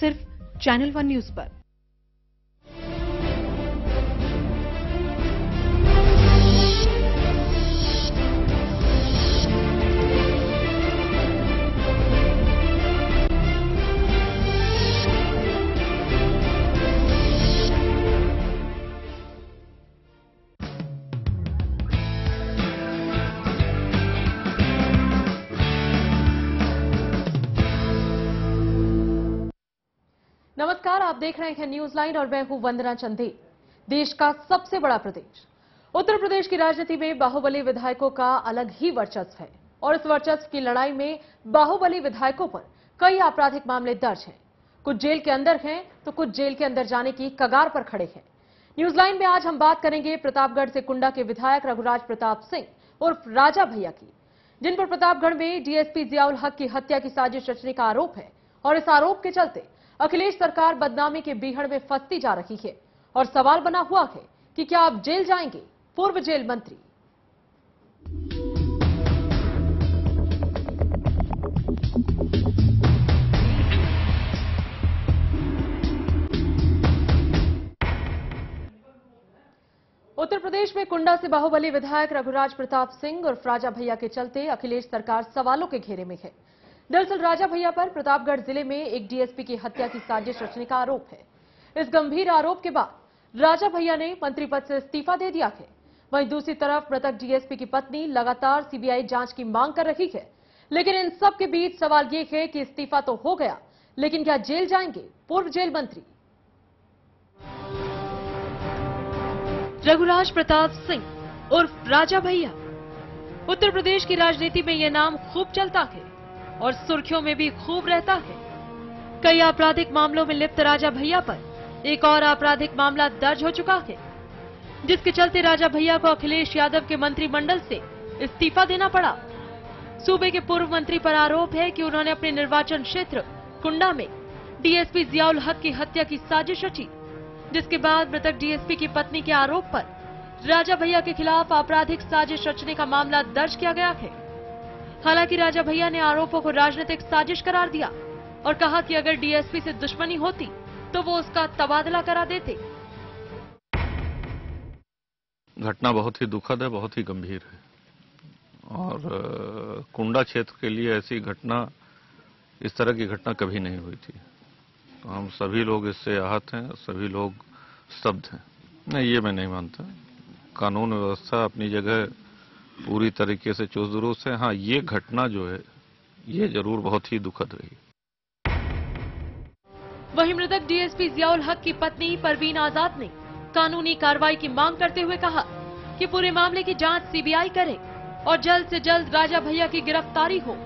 सिर्फ channel one news पर। नमस्कार, आप देख रहे हैं न्यूज लाइन और मैं हूं वंदना चंदेल। देश का सबसे बड़ा प्रदेश उत्तर प्रदेश की राजनीति में बाहुबली विधायकों का अलग ही वर्चस्व है और इस वर्चस्व की लड़ाई में बाहुबली विधायकों पर कई आपराधिक मामले दर्ज हैं। कुछ जेल के अंदर हैं तो कुछ जेल के अंदर जाने की कगार पर खड़े हैं। न्यूज लाइन में आज हम बात करेंगे प्रतापगढ़ से कुंडा के विधायक रघुराज प्रताप सिंह उर्फ राजा भैया की, जिन पर प्रतापगढ़ में डीएसपी जियाउल हक की हत्या की साजिश रचने का आरोप है और इस आरोप के चलते अखिलेश सरकार बदनामी के बीहड़ में फंसती जा रही है और सवाल बना हुआ है कि क्या अब जेल जाएंगे पूर्व जेल मंत्री। उत्तर प्रदेश में कुंडा से बाहुबली विधायक रघुराज प्रताप सिंह और राजा भैया के चलते अखिलेश सरकार सवालों के घेरे में है। दरअसल राजा भैया पर प्रतापगढ़ जिले में एक डीएसपी की हत्या की साजिश रचने का आरोप है। इस गंभीर आरोप के बाद राजा भैया ने मंत्री पद से इस्तीफा दे दिया है। वहीं दूसरी तरफ मृतक डीएसपी की पत्नी लगातार सीबीआई जांच की मांग कर रही है। लेकिन इन सब के बीच सवाल ये है कि इस्तीफा तो हो गया, लेकिन क्या जेल जाएंगे पूर्व जेल मंत्री। रघुराज प्रताप सिंह उर्फ राजा भैया, उत्तर प्रदेश की राजनीति में यह नाम खूब चलता है और सुर्खियों में भी खूब रहता है। कई आपराधिक मामलों में लिप्त राजा भैया पर एक और आपराधिक मामला दर्ज हो चुका है, जिसके चलते राजा भैया को अखिलेश यादव के मंत्रिमंडल से इस्तीफा देना पड़ा। सूबे के पूर्व मंत्री पर आरोप है कि उन्होंने अपने निर्वाचन क्षेत्र कुंडा में डीएसपी जियाउल हक की हत्या की साजिश रची, जिसके बाद मृतक डीएसपी की पत्नी के आरोप पर राजा भैया के खिलाफ आपराधिक साजिश रचने का मामला दर्ज किया गया है। हालांकि राजा भैया ने आरोपों को राजनीतिक साजिश करार दिया और कहा कि अगर डीएसपी से दुश्मनी होती तो वो उसका तबादला करा देते। घटना बहुत ही दुखद है, बहुत ही गंभीर है और कुंडा क्षेत्र के लिए ऐसी घटना, इस तरह की घटना कभी नहीं हुई थी। तो हम सभी लोग इससे आहत हैं, सभी लोग स्तब्ध हैं। नहीं, ये मैं नहीं मानता। कानून व्यवस्था अपनी जगह पूरी तरीके से चुस्त दुरुस्त है। हाँ, ये घटना जो है ये जरूर बहुत ही दुखद रही। वहीं मृतक डीएसपी जियाउल हक की पत्नी परवीन आजाद ने कानूनी कार्रवाई की मांग करते हुए कहा कि पूरे मामले की जांच सीबीआई करे और जल्द से जल्द राजा भैया की गिरफ्तारी हो।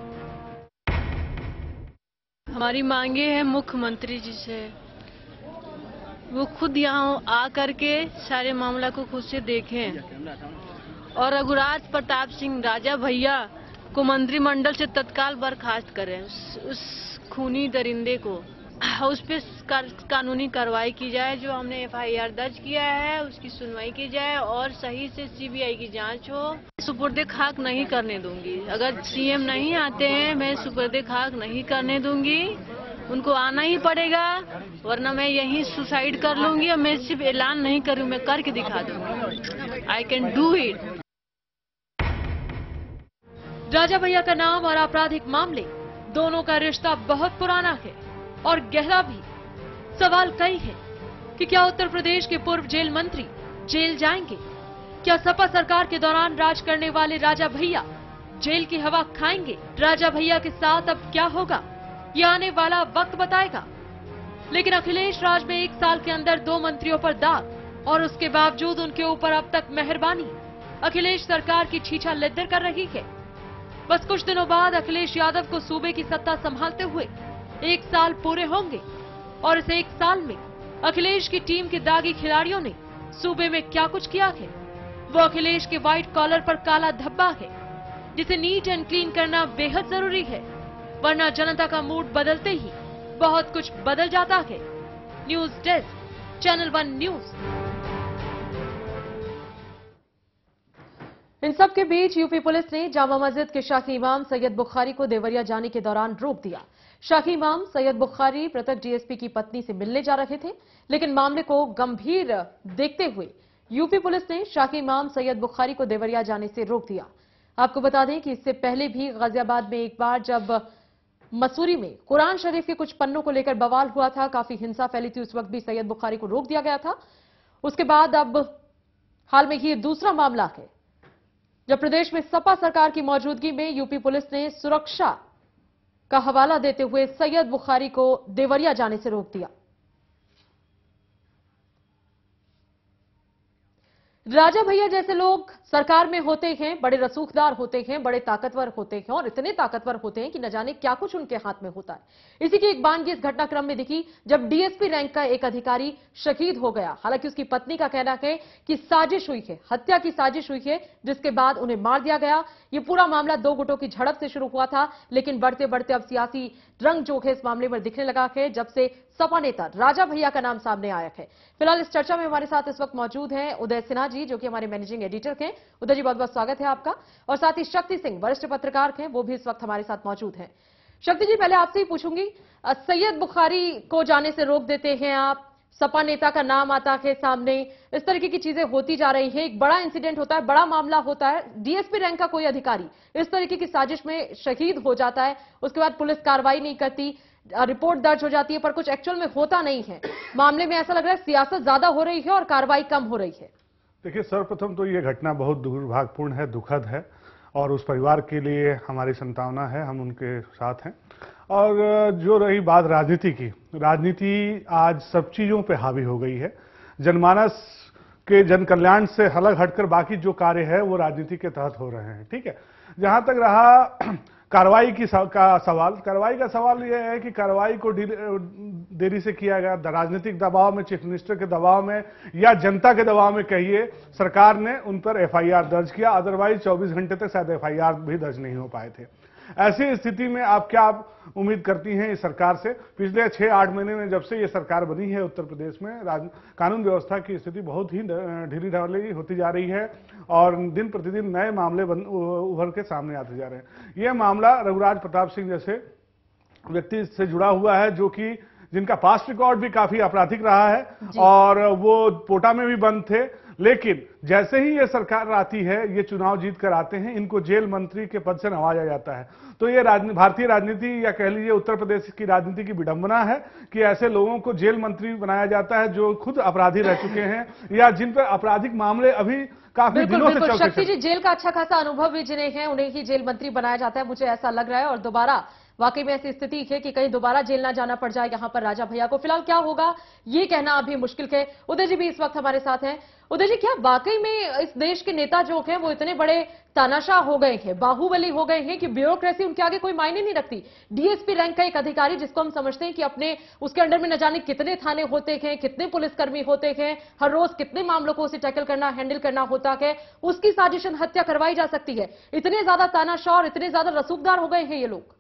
हमारी मांगे हैं मुख्यमंत्री जी से, वो खुद यहाँ आ करके सारे मामला को खुद से देखें और रघुराज प्रताप सिंह राजा भैया को मंत्रिमंडल से तत्काल बर्खास्त करें। उस खूनी दरिंदे को उस पर कानूनी कार्रवाई की जाए। जो हमने एफआईआर दर्ज किया है उसकी सुनवाई की जाए और सही से सीबीआई की जांच हो। सुपुर्दे खाक नहीं करने दूंगी। अगर सीएम नहीं आते हैं मैं सुपुर्दे खाक नहीं करने दूंगी। उनको आना ही पड़ेगा, वरना मैं यहीं सुसाइड कर लूंगी। और मैं सिर्फ ऐलान नहीं करूँ, मैं करके दिखा दूंगी। I can do it. Raja Bhaiya का नाम और आपराधिक मामले दोनों का रिश्ता बहुत पुराना है और गहरा भी। सवाल कई है कि क्या उत्तर प्रदेश के पूर्व जेल मंत्री जेल जाएंगे? क्या सपा सरकार के दौरान राज करने वाले राजा भैया जेल की हवा खाएंगे? राजा भैया के साथ अब क्या होगा, यह आने वाला वक्त बताएगा। लेकिन अखिलेश राज में 1 साल के अंदर 2 मंत्रियों पर दाग और उसके बावजूद उनके ऊपर अब तक मेहरबानी अखिलेश सरकार की छीछा लिद्दर कर रही है। बस कुछ दिनों बाद अखिलेश यादव को सूबे की सत्ता संभालते हुए 1 साल पूरे होंगे और इस 1 साल में अखिलेश की टीम के दागी खिलाड़ियों ने सूबे में क्या कुछ किया है, वो अखिलेश के व्हाइट कॉलर पर काला धब्बा है, जिसे नीट एंड क्लीन करना बेहद जरूरी है, वरना जनता का मूड बदलते ही बहुत कुछ बदल जाता है। News desk, channel one news. इन सब के बीच यूपी पुलिस ने जामा मस्जिद के शाही इमाम सैयद बुखारी को देवरिया जाने के दौरान रोक दिया। शाही इमाम सैयद बुखारी मृतक डीएसपी की पत्नी से मिलने जा रहे थे, लेकिन मामले को गंभीर देखते हुए यूपी पुलिस ने शाही इमाम सैयद बुखारी को देवरिया जाने से रोक दिया। आपको बता दें कि इससे पहले भी गाजियाबाद में एक बार जब मसूरी में कुरान शरीफ के कुछ पन्नों को लेकर बवाल हुआ था, काफी हिंसा फैली थी, उस वक्त भी सैयद बुखारी को रोक दिया गया था। उसके बाद अब हाल में ही दूसरा मामला है जब प्रदेश में सपा सरकार की मौजूदगी में यूपी पुलिस ने सुरक्षा का हवाला देते हुए सैयद बुखारी को देवरिया जाने से रोक दिया। राजा भैया जैसे लोग सरकार में होते हैं, बड़े रसूखदार होते हैं, बड़े ताकतवर होते हैं और इतने ताकतवर होते हैं कि न जाने क्या कुछ उनके हाथ में होता है। इसी की एक बानगी इस घटनाक्रम में दिखी जब डीएसपी रैंक का एक अधिकारी शहीद हो गया। हालांकि उसकी पत्नी का कहना है कि साजिश हुई है, हत्या की साजिश हुई है, जिसके बाद उन्हें मार दिया गया। ये पूरा मामला दो गुटों की झड़प से शुरू हुआ था, लेकिन बढ़ते बढ़ते अब सियासी रंग जो है इस मामले में दिखने लगा है जब से सपा नेता राजा भैया का नाम सामने आया है। फिलहाल इस चर्चा में हमारे साथ इस वक्त मौजूद हैं उदय सिन्हा जी, जो कि हमारे मैनेजिंग एडिटर हैं। उदय जी, बहुत बहुत स्वागत है आपका। और साथ ही शक्ति सिंह, वरिष्ठ पत्रकार हैं, वो भी इस वक्त हमारे साथ मौजूद हैं। शक्ति जी, पहले आपसे ही पूछूंगी, सैयद बुखारी को जाने से रोक देते हैं आप, सपा नेता का नाम आता है सामने, इस तरीके की चीजें होती जा रही हैं, एक बड़ा इंसिडेंट होता है, बड़ा मामला होता है, डीएसपी रैंक का कोई अधिकारी इस तरीके की साजिश में शहीद हो जाता है, उसके बाद पुलिस कार्रवाई नहीं करती, रिपोर्ट दर्ज हो जाती है, पर कुछ एक्चुअल में होता नहीं है। मामले में ऐसा लग रहा है सियासत ज्यादा हो रही है और कार्रवाई कम हो रही है। देखिए, सर्वप्रथम तो ये घटना बहुत दुर्भाग्यपूर्ण है, दुखद है और उस परिवार के लिए हमारी संतावना है, हम उनके साथ हैं। और जो रही बात राजनीति की, राजनीति आज सब चीजों पे हावी हो गई है। जनमानस के जन कल्याण से अलग हटकर बाकी जो कार्य है वो राजनीति के तहत हो रहे हैं। ठीक है, जहां तक रहा कार्रवाई का सवाल यह है कि कार्रवाई को देरी से किया गया, राजनीतिक दबाव में, चीफ मिनिस्टर के दबाव में या जनता के दबाव में कहिए, सरकार ने उन पर एफआईआर दर्ज किया। अदरवाइज 24 घंटे तक शायद एफआईआर भी दर्ज नहीं हो पाए थे। ऐसी स्थिति में आप क्या उम्मीद करती हैं इस सरकार से? पिछले 6-8 महीने में जब से ये सरकार बनी है उत्तर प्रदेश में कानून व्यवस्था की स्थिति बहुत ही ढीली ढाली होती जा रही है और दिन प्रतिदिन नए मामले उभर के सामने आते जा रहे हैं। यह मामला रघुराज प्रताप सिंह जैसे व्यक्ति से जुड़ा हुआ है, जो कि जिनका पास्ट रिकॉर्ड भी काफी आपराधिक रहा है और वो पोटा में भी बंद थे, लेकिन जैसे ही ये सरकार आती है, ये चुनाव जीत कर आते हैं, इनको जेल मंत्री के पद से नवाजा जाता है। तो ये भारतीय राजनीति या कह लीजिए उत्तर प्रदेश की राजनीति की विडंबना है कि ऐसे लोगों को जेल मंत्री बनाया जाता है जो खुद अपराधी रह चुके हैं या जिन पर आपराधिक मामले अभी काफी दिनों से चलते हैं। शक्ति जी, जेल का अच्छा खासा अनुभव भी जिन्हें है उन्हें ही जेल मंत्री बनाया जाता है, मुझे ऐसा लग रहा है। और दोबारा वाकई में ऐसी स्थिति है कि कहीं दोबारा जेल ना जाना पड़ जाए यहां पर राजा भैया को। फिलहाल क्या होगा ये कहना अभी मुश्किल है। उदय जी भी इस वक्त हमारे साथ हैं। उदय जी, क्या वाकई में इस देश के नेता जो हैं वो इतने बड़े तानाशाह हो गए हैं, बाहुबली हो गए हैं कि ब्यूरोक्रेसी उनके आगे कोई मायने नहीं रखती? डीएसपी रैंक का एक अधिकारी जिसको हम समझते हैं कि अपने उसके अंडर में न जाने कितने थाने होते हैं, कितने पुलिसकर्मी होते हैं, हर रोज कितने मामलों को उसे टैकल करना, हैंडल करना होता है, उसकी साजिशन हत्या करवाई जा सकती है। इतने ज्यादा तानाशाह और इतने ज्यादा रसूखदार हो गए हैं ये लोग।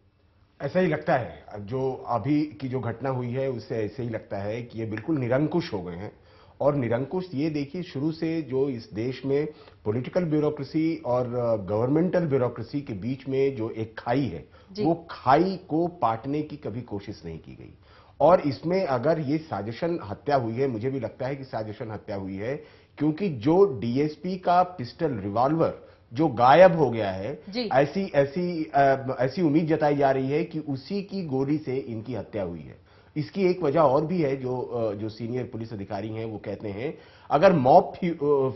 ऐसा ही लगता है, जो अभी की जो घटना हुई है उससे ऐसे ही लगता है कि ये बिल्कुल निरंकुश हो गए हैं। और निरंकुश ये देखिए, शुरू से जो इस देश में पॉलिटिकल ब्यूरोक्रेसी और गवर्नमेंटल ब्यूरोक्रेसी के बीच में जो एक खाई है, वो खाई को पाटने की कभी कोशिश नहीं की गई। और इसमें अगर ये साजिशन हत्या हुई है, मुझे भी लगता है कि साजिशन हत्या हुई है, क्योंकि जो डीएसपी का पिस्टल रिवॉल्वर जो गायब हो गया है, ऐसी उम्मीद जताई जा रही है कि उसी की गोली से इनकी हत्या हुई है। इसकी एक वजह और भी है, जो सीनियर पुलिस अधिकारी हैं वो कहते हैं, अगर मॉब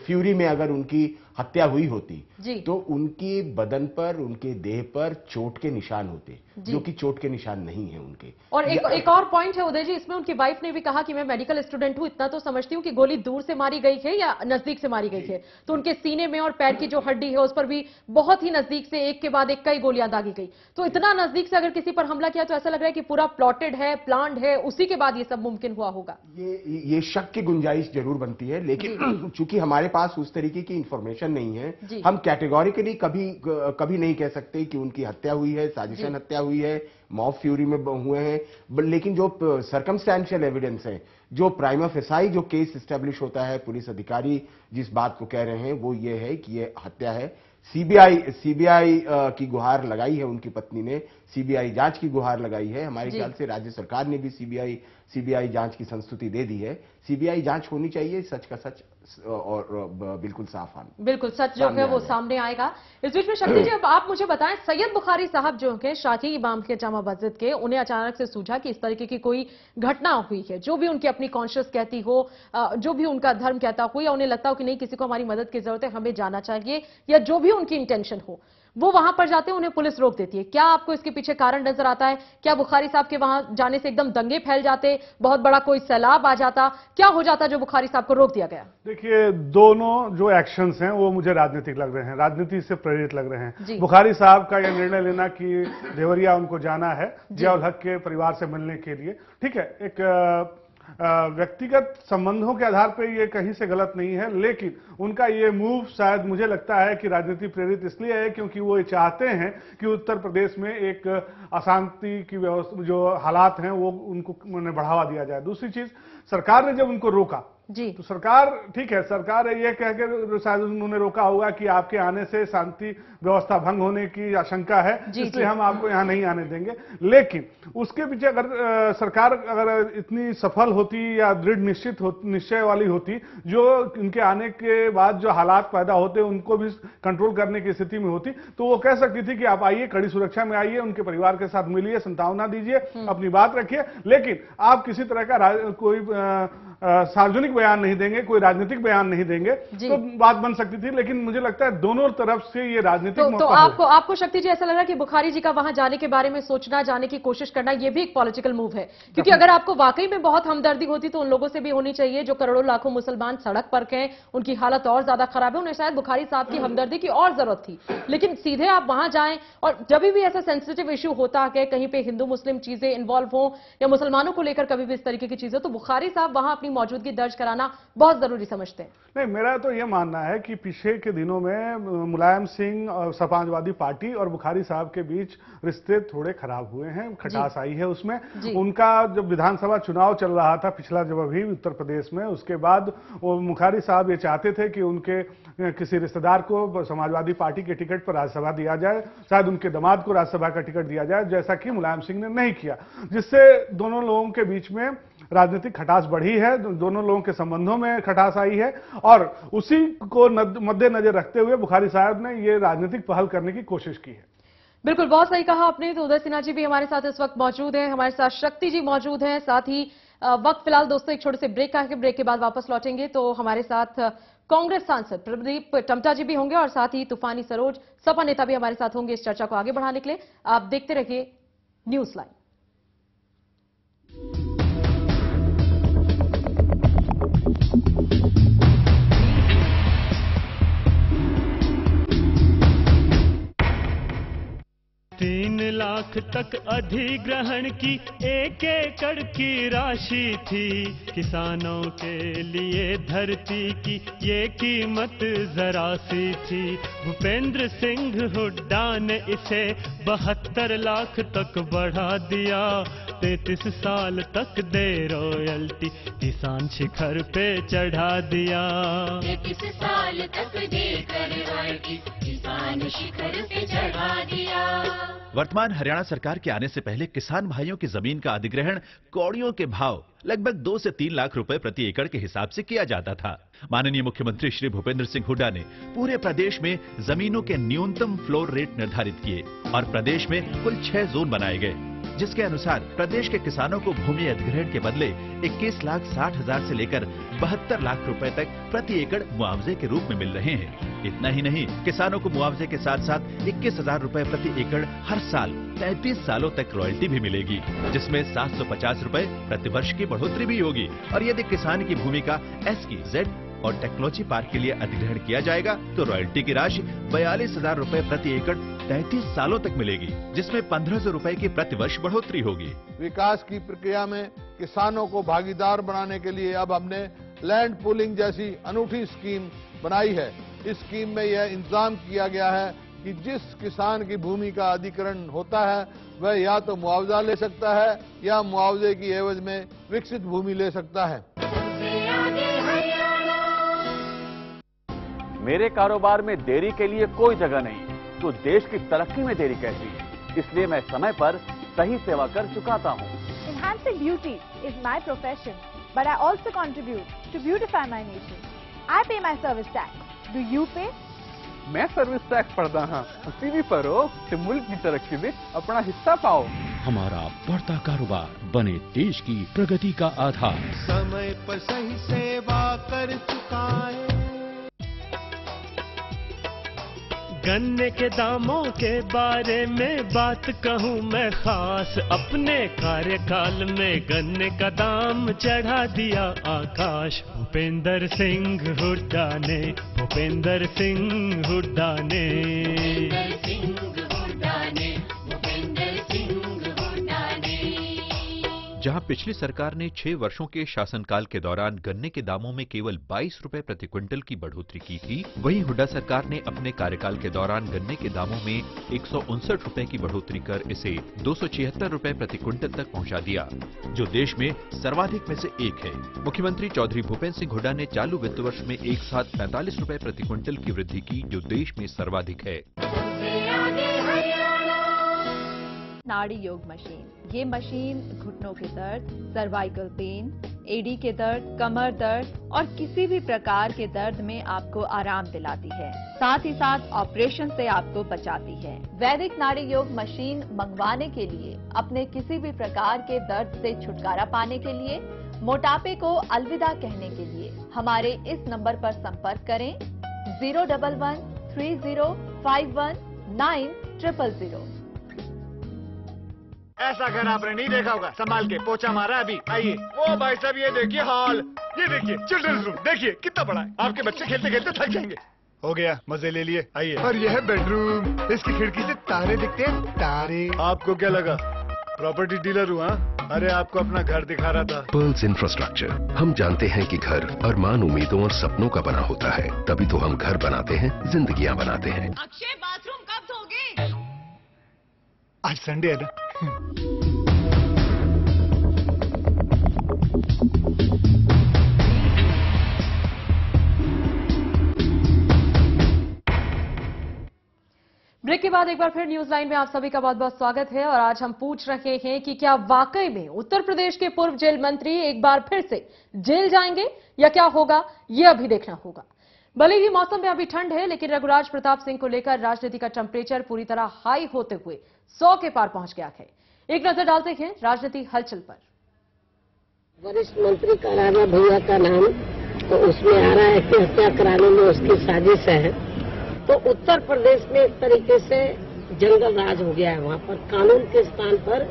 फ्यूरी में अगर उनकी हत्या हुई होती तो उनके बदन पर, उनके देह पर चोट के निशान होते, जो कि चोट के निशान नहीं है उनके। और एक और पॉइंट है उदय जी, इसमें उनकी वाइफ ने भी कहा कि मैं मेडिकल स्टूडेंट हूं, इतना तो समझती हूं कि गोली दूर से मारी गई है या नजदीक से मारी गई है। तो उनके सीने में और पैर की जो हड्डी है उस पर भी बहुत ही नजदीक से एक के बाद एक कई गोलियां दागी गई। तो इतना नजदीक से अगर किसी पर हमला किया तो ऐसा लग रहा है कि पूरा प्लॉटेड है, प्लान्ड है, उसी के बाद ये सब मुमकिन हुआ होगा। ये शक की गुंजाइश जरूर बनती है, लेकिन चूंकि हमारे पास उस तरीके की इंफॉर्मेशन नहीं है, हम कैटेगोरिकली कभी नहीं कह सकते कि उनकी हत्या हुई है, साजिशन हत्या हुई है, मॉब फ्यूरी में हुए हैं। लेकिन जो सर्कमस्टेंशियल एविडेंस है, जो प्राइमा फेसाई जो केस एस्टेब्लिश होता है, पुलिस अधिकारी जिस बात को कह रहे हैं वो ये है कि ये हत्या है। सीबीआई की गुहार लगाई है, उनकी पत्नी ने सीबीआई जांच की गुहार लगाई है। हमारे ख्याल से राज्य सरकार ने भी सीबीआई जांच की संस्तुति दे दी है। सीबीआई जांच होनी चाहिए, सच का सच और बिल्कुल साफ बिल्कुल सच जो है वो सामने आएगा। इस बीच में शक्ति जी, अब आप मुझे बताएं, सैयद बुखारी साहब जो हैं शाही इमाम के जामा मस्जिद के, उन्हें अचानक से सूझा कि इस तरीके की कोई घटना हुई है, जो भी उनकी अपनी कॉन्शियस कहती हो, जो भी उनका धर्म कहता हो, या उन्हें लगता हो कि नहीं किसी को हमारी मदद की जरूरत है, हमें जाना चाहिए, या जो भी उनकी इंटेंशन हो, वो वहां पर जाते हैं, उन्हें पुलिस रोक देती है। क्या आपको इसके पीछे कारण नजर आता है? क्या बुखारी साहब के वहां जाने से एकदम दंगे फैल जाते, बहुत बड़ा कोई सैलाब आ जाता, क्या हो जाता जो बुखारी साहब को रोक दिया गया? देखिए, दोनों जो एक्शंस हैं वो मुझे राजनीतिक लग रहे हैं, राजनीति से प्रेरित लग रहे हैं। बुखारी साहब का यह निर्णय लेना कि देवरिया उनको जाना है जियाउल हक के परिवार से मिलने के लिए, ठीक है, एक व्यक्तिगत संबंधों के आधार पर ये कहीं से गलत नहीं है, लेकिन उनका ये मूव शायद मुझे लगता है कि राजनीति प्रेरित इसलिए है क्योंकि वो ये चाहते हैं कि उत्तर प्रदेश में एक अशांति की व्यवस्था, जो हालात हैं वो उनको बढ़ावा दिया जाए। दूसरी चीज, सरकार ने जब उनको रोका जी, तो सरकार, ठीक है, सरकार ये कह के शायद उन्होंने रोका होगा कि आपके आने से शांति व्यवस्था भंग होने की आशंका है, इसलिए हम आपको यहां नहीं आने देंगे। लेकिन उसके पीछे अगर सरकार अगर इतनी सफल होती या दृढ़ निश्चय वाली होती, जो उनके आने के बाद जो हालात पैदा होते उनको भी कंट्रोल करने की स्थिति में होती, तो वो कह सकती थी कि आप आइए, कड़ी सुरक्षा में आइए, उनके परिवार के साथ मिलिए, सांत्वना दीजिए, अपनी बात रखिए, लेकिन आप किसी तरह का कोई सार्वजनिक बयान नहीं देंगे, कोई राजनीतिक बयान नहीं देंगे, तो बात बन सकती थी। लेकिन मुझे लगता है दोनों तरफ से ये राजनीतिक तो आपको शक्ति जी ऐसा लग रहा है कि बुखारी जी का वहां जाने के बारे में सोचना, जाने की कोशिश करना, ये भी एक पॉलिटिकल मूव है? क्योंकि अगर आपको वाकई में बहुत हमदर्दी होती तो उन लोगों से भी होनी चाहिए जो करोड़ों लाखों मुसलमान सड़क पर हैं, उनकी हालत और ज्यादा खराब है, उन्हें शायद बुखारी साहब की हमदर्दी की और जरूरत थी। लेकिन सीधे आप वहां जाएं, और जब भी ऐसा सेंसिटिव इश्यू होता है, कहीं पे हिंदू मुस्लिम चीजें इन्वॉल्व हो या मुसलमानों को लेकर कभी भी इस तरीके की चीजें, तो बुखारी साहब वहां अपनी मौजूदगी दर्ज कराना बहुत जरूरी समझते हैं। नहीं, मेरा तो यह मानना है कि पिछले के दिनों में मुलायम सिंह और समाजवादी पार्टी और बुखारी साहब के बीच रिश्ते थोड़े खराब हुए हैं, खटास आई है उसमें। उनका जब विधानसभा चुनाव चल रहा था पिछला, जब अभी उत्तर प्रदेश में, उसके बाद वो बुखारी साहब ये चाहते थे कि उनके किसी रिश्तेदार को समाजवादी पार्टी के टिकट पर राज्यसभा दिया जाए, शायद उनके दामाद को राज्यसभा का टिकट दिया जाए, जैसा कि मुलायम सिंह ने नहीं किया, जिससे दोनों लोगों के बीच में राजनीतिक खटास बढ़ी है, दोनों लोगों के संबंधों में खटास आई है, और उसी को मद्देनजर रखते हुए बुखारी साहब ने ये राजनीतिक पहल करने की कोशिश की है। बिल्कुल, बहुत सही कहा आपने। तो उदय सिन्हा जी भी हमारे साथ इस वक्त मौजूद हैं, हमारे साथ शक्ति जी मौजूद हैं, साथ ही वक्त फिलहाल दोस्तों एक छोटे से ब्रेक का है, ब्रेक के बाद वापस लौटेंगे तो हमारे साथ कांग्रेस सांसद प्रदीप टमटा जी भी होंगे, और साथ ही तूफानी सरोज सपा नेता भी हमारे साथ होंगे इस चर्चा को आगे बढ़ाने के लिए। आप देखते रहिए न्यूज लाइन। लाख तक अधिग्रहण की 1 एकड़ की राशि थी, किसानों के लिए धरती की ये कीमत जरा सी थी। भूपेंद्र सिंह हुड्डा ने इसे 72 लाख तक बढ़ा दिया, 33 साल तक दे रॉयल्टी, किसान शिखर पे चढ़ा दिया। 33 साल तक देकर रॉयल्टी, किसान शिखर पे चढ़ा दिया। वर्तमान हरियाणा सरकार के आने से पहले किसान भाइयों की जमीन का अधिग्रहण कौड़ियों के भाव लगभग 2 से 3 लाख रुपए प्रति एकड़ के हिसाब से किया जाता था। माननीय मुख्यमंत्री श्री भूपेंद्र सिंह हुड्डा ने पूरे प्रदेश में जमीनों के न्यूनतम फ्लोर रेट निर्धारित किए और प्रदेश में कुल 6 जोन बनाए गए, जिसके अनुसार प्रदेश के किसानों को भूमि अधिग्रहण के बदले 21,60,000 से लेकर 72 लाख रुपए तक प्रति एकड़ मुआवजे के रूप में मिल रहे हैं। इतना ही नहीं, किसानों को मुआवजे के साथ साथ 21,000 रुपए प्रति एकड़ हर साल 33 सालों तक रॉयल्टी भी मिलेगी, जिसमें 750 रुपए प्रति वर्ष की बढ़ोतरी भी होगी। और यदि किसान की भूमि का एसकी, जेड और टेक्नोलॉजी पार्क के लिए अधिग्रहण किया जाएगा तो रॉयल्टी की राशि 42,000 रुपए प्रति एकड़ 33 सालों तक मिलेगी, जिसमें 1,500 रुपए की प्रति वर्ष बढ़ोतरी होगी। विकास की प्रक्रिया में किसानों को भागीदार बनाने के लिए अब हमने लैंड पूलिंग जैसी अनूठी स्कीम बनाई है। इस स्कीम में यह इंतजाम किया गया है कि जिस किसान की भूमि का अधिग्रहण होता है वह या तो मुआवजा ले सकता है या मुआवजे की एवज में विकसित भूमि ले सकता है। मेरे कारोबार में देरी के लिए कोई जगह नहीं, तो देश की तरक्की में देरी कैसी? इसलिए मैं समय पर सही सेवा कर चुकाता हूँ। Enhancing beauty is my profession, but I also contribute to beautify my nation. I pay my service tax. Do you pay? मैं सर्विस टैक्स पढ़ता हाँ, उसी भी पढ़ो कि मुल्क की तरक्की में अपना हिस्सा पाओ। हमारा बढ़ता कारोबार बने देश की प्रगति का आधार। समय पर सही सेवा कर चुकाए। गन्ने के दामों के बारे में बात कहूँ मैं खास, अपने कार्यकाल में गन्ने का दाम चढ़ा दिया आकाश। भूपेंद्र सिंह हुड्डा ने, भूपेंद्र सिंह हुड्डा ने। जहां पिछली सरकार ने 6 वर्षों के शासनकाल के दौरान गन्ने के दामों में केवल 22 रुपए प्रति क्विंटल की बढ़ोतरी की थी, वहीं हुड्डा सरकार ने अपने कार्यकाल के दौरान गन्ने के दामों में 159 रुपए की बढ़ोतरी कर इसे 276 रुपए प्रति क्विंटल तक पहुंचा दिया, जो देश में सर्वाधिक में से एक है। मुख्यमंत्री चौधरी भूपेंद्र सिंह हुड्डा ने चालू वित्त वर्ष में एक साथ 45 रुपए प्रति क्विंटल की वृद्धि की, जो देश में सर्वाधिक है। नाड़ी योग मशीन, ये मशीन घुटनों के दर्द, सर्वाइकल पेन, एडी के दर्द, कमर दर्द और किसी भी प्रकार के दर्द में आपको आराम दिलाती है, साथ ही साथ ऑपरेशन से आपको बचाती है। वैदिक नाड़ी योग मशीन मंगवाने के लिए, अपने किसी भी प्रकार के दर्द से छुटकारा पाने के लिए, मोटापे को अलविदा कहने के लिए हमारे इस नंबर पर संपर्क करें 011-3051-900। ऐसा घर आपने नहीं देखा होगा, संभाल के पोछा मारा अभी। आइए, वो भाई साहब ये देखिए हाल, ये देखिए चिल्ड्रंस रूम, देखिए कितना बड़ा है। आपके बच्चे खेलते खेलते थक जाएंगे। हो गया, मजे ले लिए। आइए। और यह है बेडरूम, इसकी खिड़की से तारे दिखते हैं, तारे। आपको क्या लगा प्रॉपर्टी डीलर हुआ? अरे आपको अपना घर दिखा रहा था। पर्ल्स इंफ्रास्ट्रक्चर, हम जानते हैं कि घर अरमान, उम्मीदों और सपनों का बना होता है, तभी तो हम घर बनाते हैं, जिंदगियां बनाते हैं। अक्षय, बाथरूम कब धोगे? आज संडे है ना। ब्रेक के बाद एक बार फिर न्यूज लाइन में आप सभी का बहुत बहुत स्वागत है। और आज हम पूछ रहे हैं कि क्या वाकई में उत्तर प्रदेश के पूर्व जेल मंत्री एक बार फिर से जेल जाएंगे या क्या होगा, ये अभी देखना होगा। भले ही मौसम में अभी ठंड है, लेकिन रघुराज प्रताप सिंह को लेकर राजनीति का टेम्परेचर पूरी तरह हाई होते हुए 100 के पार पहुंच गया है। एक नजर डालते हैं राजनीति हलचल पर। वरिष्ठ मंत्री का राणा भैया का नाम तो उसमें आ रहा है कि हत्या कराने में उसकी साजिश है। तो उत्तर प्रदेश में एक तरीके से जंगल राज हो गया है। वहाँ पर कानून के स्थान पर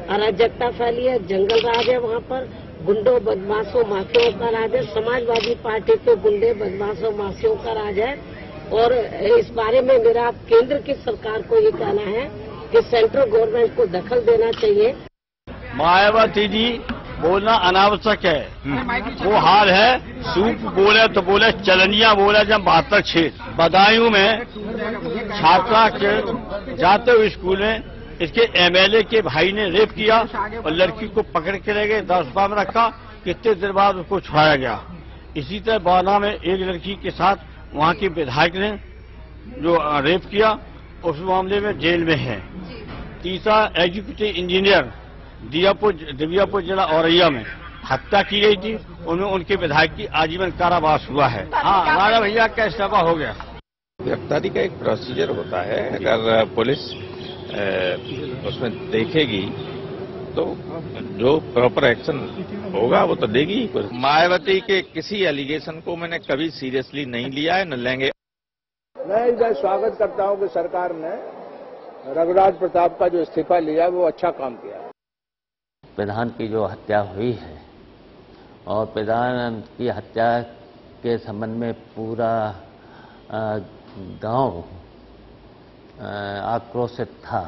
अराजकता फैली है, जंगल राज है। वहाँ पर गुंडों, बदमाशों, माफियाओं का राज है। समाजवादी पार्टी के गुंडे, बदमाशों, माफियाओं का राज है। और इस बारे में मेरा केंद्र की सरकार को ये कहना है कि सेंट्रल गवर्नमेंट को दखल देना चाहिए। मायावती जी बोलना अनावश्यक है, वो हाल है सूप बोले तो बोले, चलनिया बोले जब 72 छेद। बदायूं में छात्रा के जाते हुए स्कूल में इसके एमएलए के भाई ने रेप किया और लड़की को पकड़ के ले गए, 10 में रखा। कितने देर बाद उसको छुड़ाया गया। इसी तरह बाना में एक लड़की के साथ वहां के विधायक ने जो रेप किया, उस मामले में जेल में है। तीसरा एग्जीक्यूटिव इंजीनियर दिव्यापुर जिला औरैया में हत्या की गई थी, उनमें उनके विधायक की आजीवन कारावास हुआ है। हाँ, राणा भैया का इस्तीफा हो गया। गिरफ्तारी का एक प्रोसीजर होता है, अगर पुलिस उसमें देखेगी तो जो प्रॉपर एक्शन होगा वो तो देगी ही। मायावती के किसी एलिगेशन को मैंने कभी सीरियसली नहीं लिया है, न लेंगे। मैं इधर स्वागत करता हूं कि सरकार ने रघुराज प्रताप का जो इस्तीफा लिया वो अच्छा काम किया। प्रधान की जो हत्या हुई है और प्रधान की हत्या के संबंध में पूरा गांव आक्रोशित था,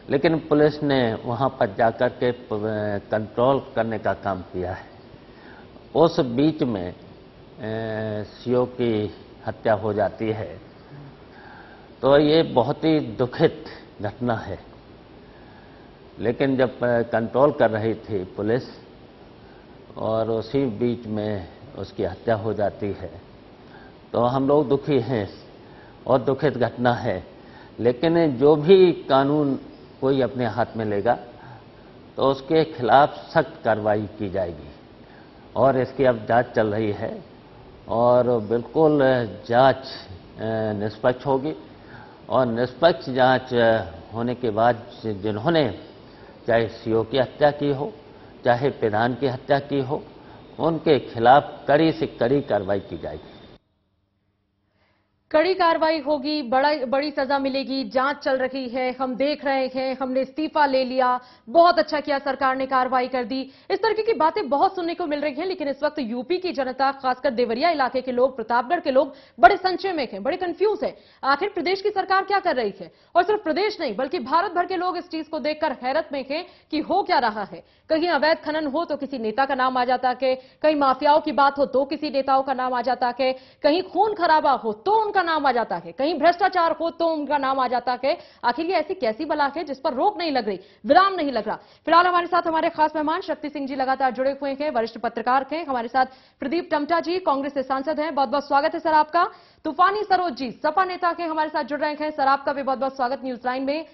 लेकिन पुलिस ने वहां पर जाकर के कंट्रोल करने का काम किया है। उस बीच में सीओ की हत्या हो जाती है, तो ये बहुत ही दुखित घटना है। लेकिन जब कंट्रोल कर रही थी पुलिस और उसी बीच में उसकी हत्या हो जाती है, तो हम लोग दुखी हैं और दुखित घटना है। लेकिन जो भी कानून कोई अपने हाथ में लेगा तो उसके खिलाफ सख्त कार्रवाई की जाएगी और इसकी अब जांच चल रही है और बिल्कुल जांच निष्पक्ष होगी और निष्पक्ष जांच होने के बाद जिन्होंने चाहे सीओ की हत्या की हो चाहे प्रधान की हत्या की हो उनके खिलाफ कड़ी से कड़ी कार्रवाई की जाएगी। कड़ी कार्रवाई होगी, बड़ी सजा मिलेगी, जांच चल रही है, हम देख रहे हैं, हमने इस्तीफा ले लिया, बहुत अच्छा किया सरकार ने कार्रवाई कर दी, इस तरह की बातें बहुत सुनने को मिल रही हैं। लेकिन इस वक्त यूपी की जनता, खासकर देवरिया इलाके के लोग, प्रतापगढ़ के लोग बड़े संशय में हैं, बड़े कंफ्यूज हैं। आखिर प्रदेश की सरकार क्या कर रही है? और सिर्फ प्रदेश नहीं बल्कि भारत भर के लोग इस चीज को देखकर हैरत में हैं कि हो क्या रहा है। कहीं अवैध खनन हो तो किसी नेता का नाम आ जाता है, कहीं माफियाओं की बात हो तो किसी नेताओं का नाम आ जाता है, कहीं खून खराबा हो तो उनका नाम आ जाता है, कहीं भ्रष्टाचार हो तो उनका नाम आ जाता है। आखिर ये ऐसी कैसी बला है जिस पर रोक नहीं लग रही, विराम नहीं लग रहा? फिलहाल हमारे साथ हमारे खास मेहमान शक्ति सिंह जी लगातार जुड़े हुए हैं, वरिष्ठ पत्रकार हैं। हमारे साथ प्रदीप टमटा जी, कांग्रेस से सांसद हैं, बहुत बहुत स्वागत है सर आपका। तूफानी सरोज जी, सपा नेता के हमारे साथ जुड़ रहे हैं, सर आपका भी बहुत बहुत स्वागत न्यूज लाइन में।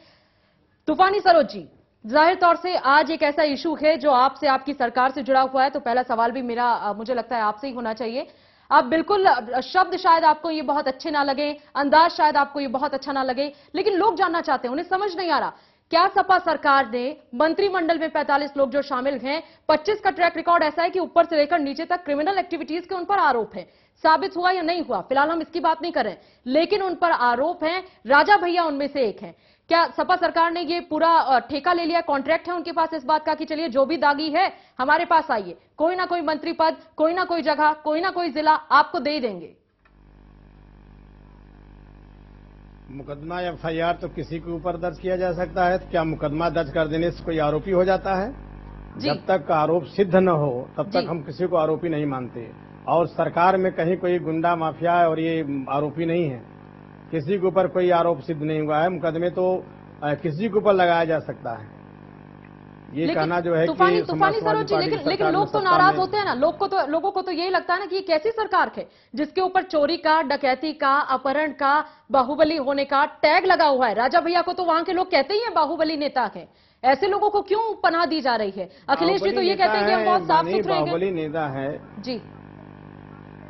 तूफानी सरोज जी, जाहिर तौर से आज एक ऐसा इशू है जो आपसे, आपकी सरकार से जुड़ा हुआ है, तो पहला सवाल भी मेरा मुझे लगता है आपसे ही होना चाहिए। आप बिल्कुल, शब्द शायद आपको ये बहुत अच्छे ना लगे, अंदाज शायद आपको ये बहुत अच्छा ना लगे, लेकिन लोग जानना चाहते हैं, उन्हें समझ नहीं आ रहा, क्या सपा सरकार ने मंत्रिमंडल में 45 लोग जो शामिल हैं, 25 का ट्रैक रिकॉर्ड ऐसा है कि ऊपर से लेकर नीचे तक क्रिमिनल एक्टिविटीज के उन पर आरोप है, साबित हुआ या नहीं हुआ फिलहाल हम इसकी बात नहीं कर रहे हैं, लेकिन उन पर आरोप हैं, राजा भैया उनमें से एक हैं। क्या सपा सरकार ने ये पूरा ठेका ले लिया, कॉन्ट्रैक्ट है उनके पास इस बात का कि चलिए जो भी दागी है हमारे पास आइए, कोई ना कोई मंत्री पद, कोई ना कोई जगह, कोई ना कोई जिला आपको दे देंगे? मुकदमा एफआईआर तो किसी के ऊपर दर्ज किया जा सकता है, तो क्या मुकदमा दर्ज कर देने से कोई आरोपी हो जाता है? जब तक आरोप सिद्ध न हो तब तक हम किसी को आरोपी नहीं मानते। और सरकार में कहीं कोई गुंडा माफिया और ये आरोपी नहीं है, किसी के ऊपर कोई आरोप सिद्ध नहीं हुआ है। मुकदमे तो किसी के ऊपर लगाया जा सकता है, ये कहना जो है कि तूफानी सरोज जी, लेकिन लोग तो नाराज होते हैं ना, लोगों को तो यही लगता है ना कि ये कैसी सरकार है जिसके ऊपर चोरी का, डकैती का, अपहरण का, बाहुबली होने का टैग लगा हुआ है। राजा भैया को तो वहां के लोग कहते ही हैं बाहुबली नेता है, ऐसे लोगों को क्यों पनाह दी जा रही है? अखिलेश जी तो ये कहते हैं कि हम बहुत साफ सुथरे हैं। बाहुबली नेता है जी,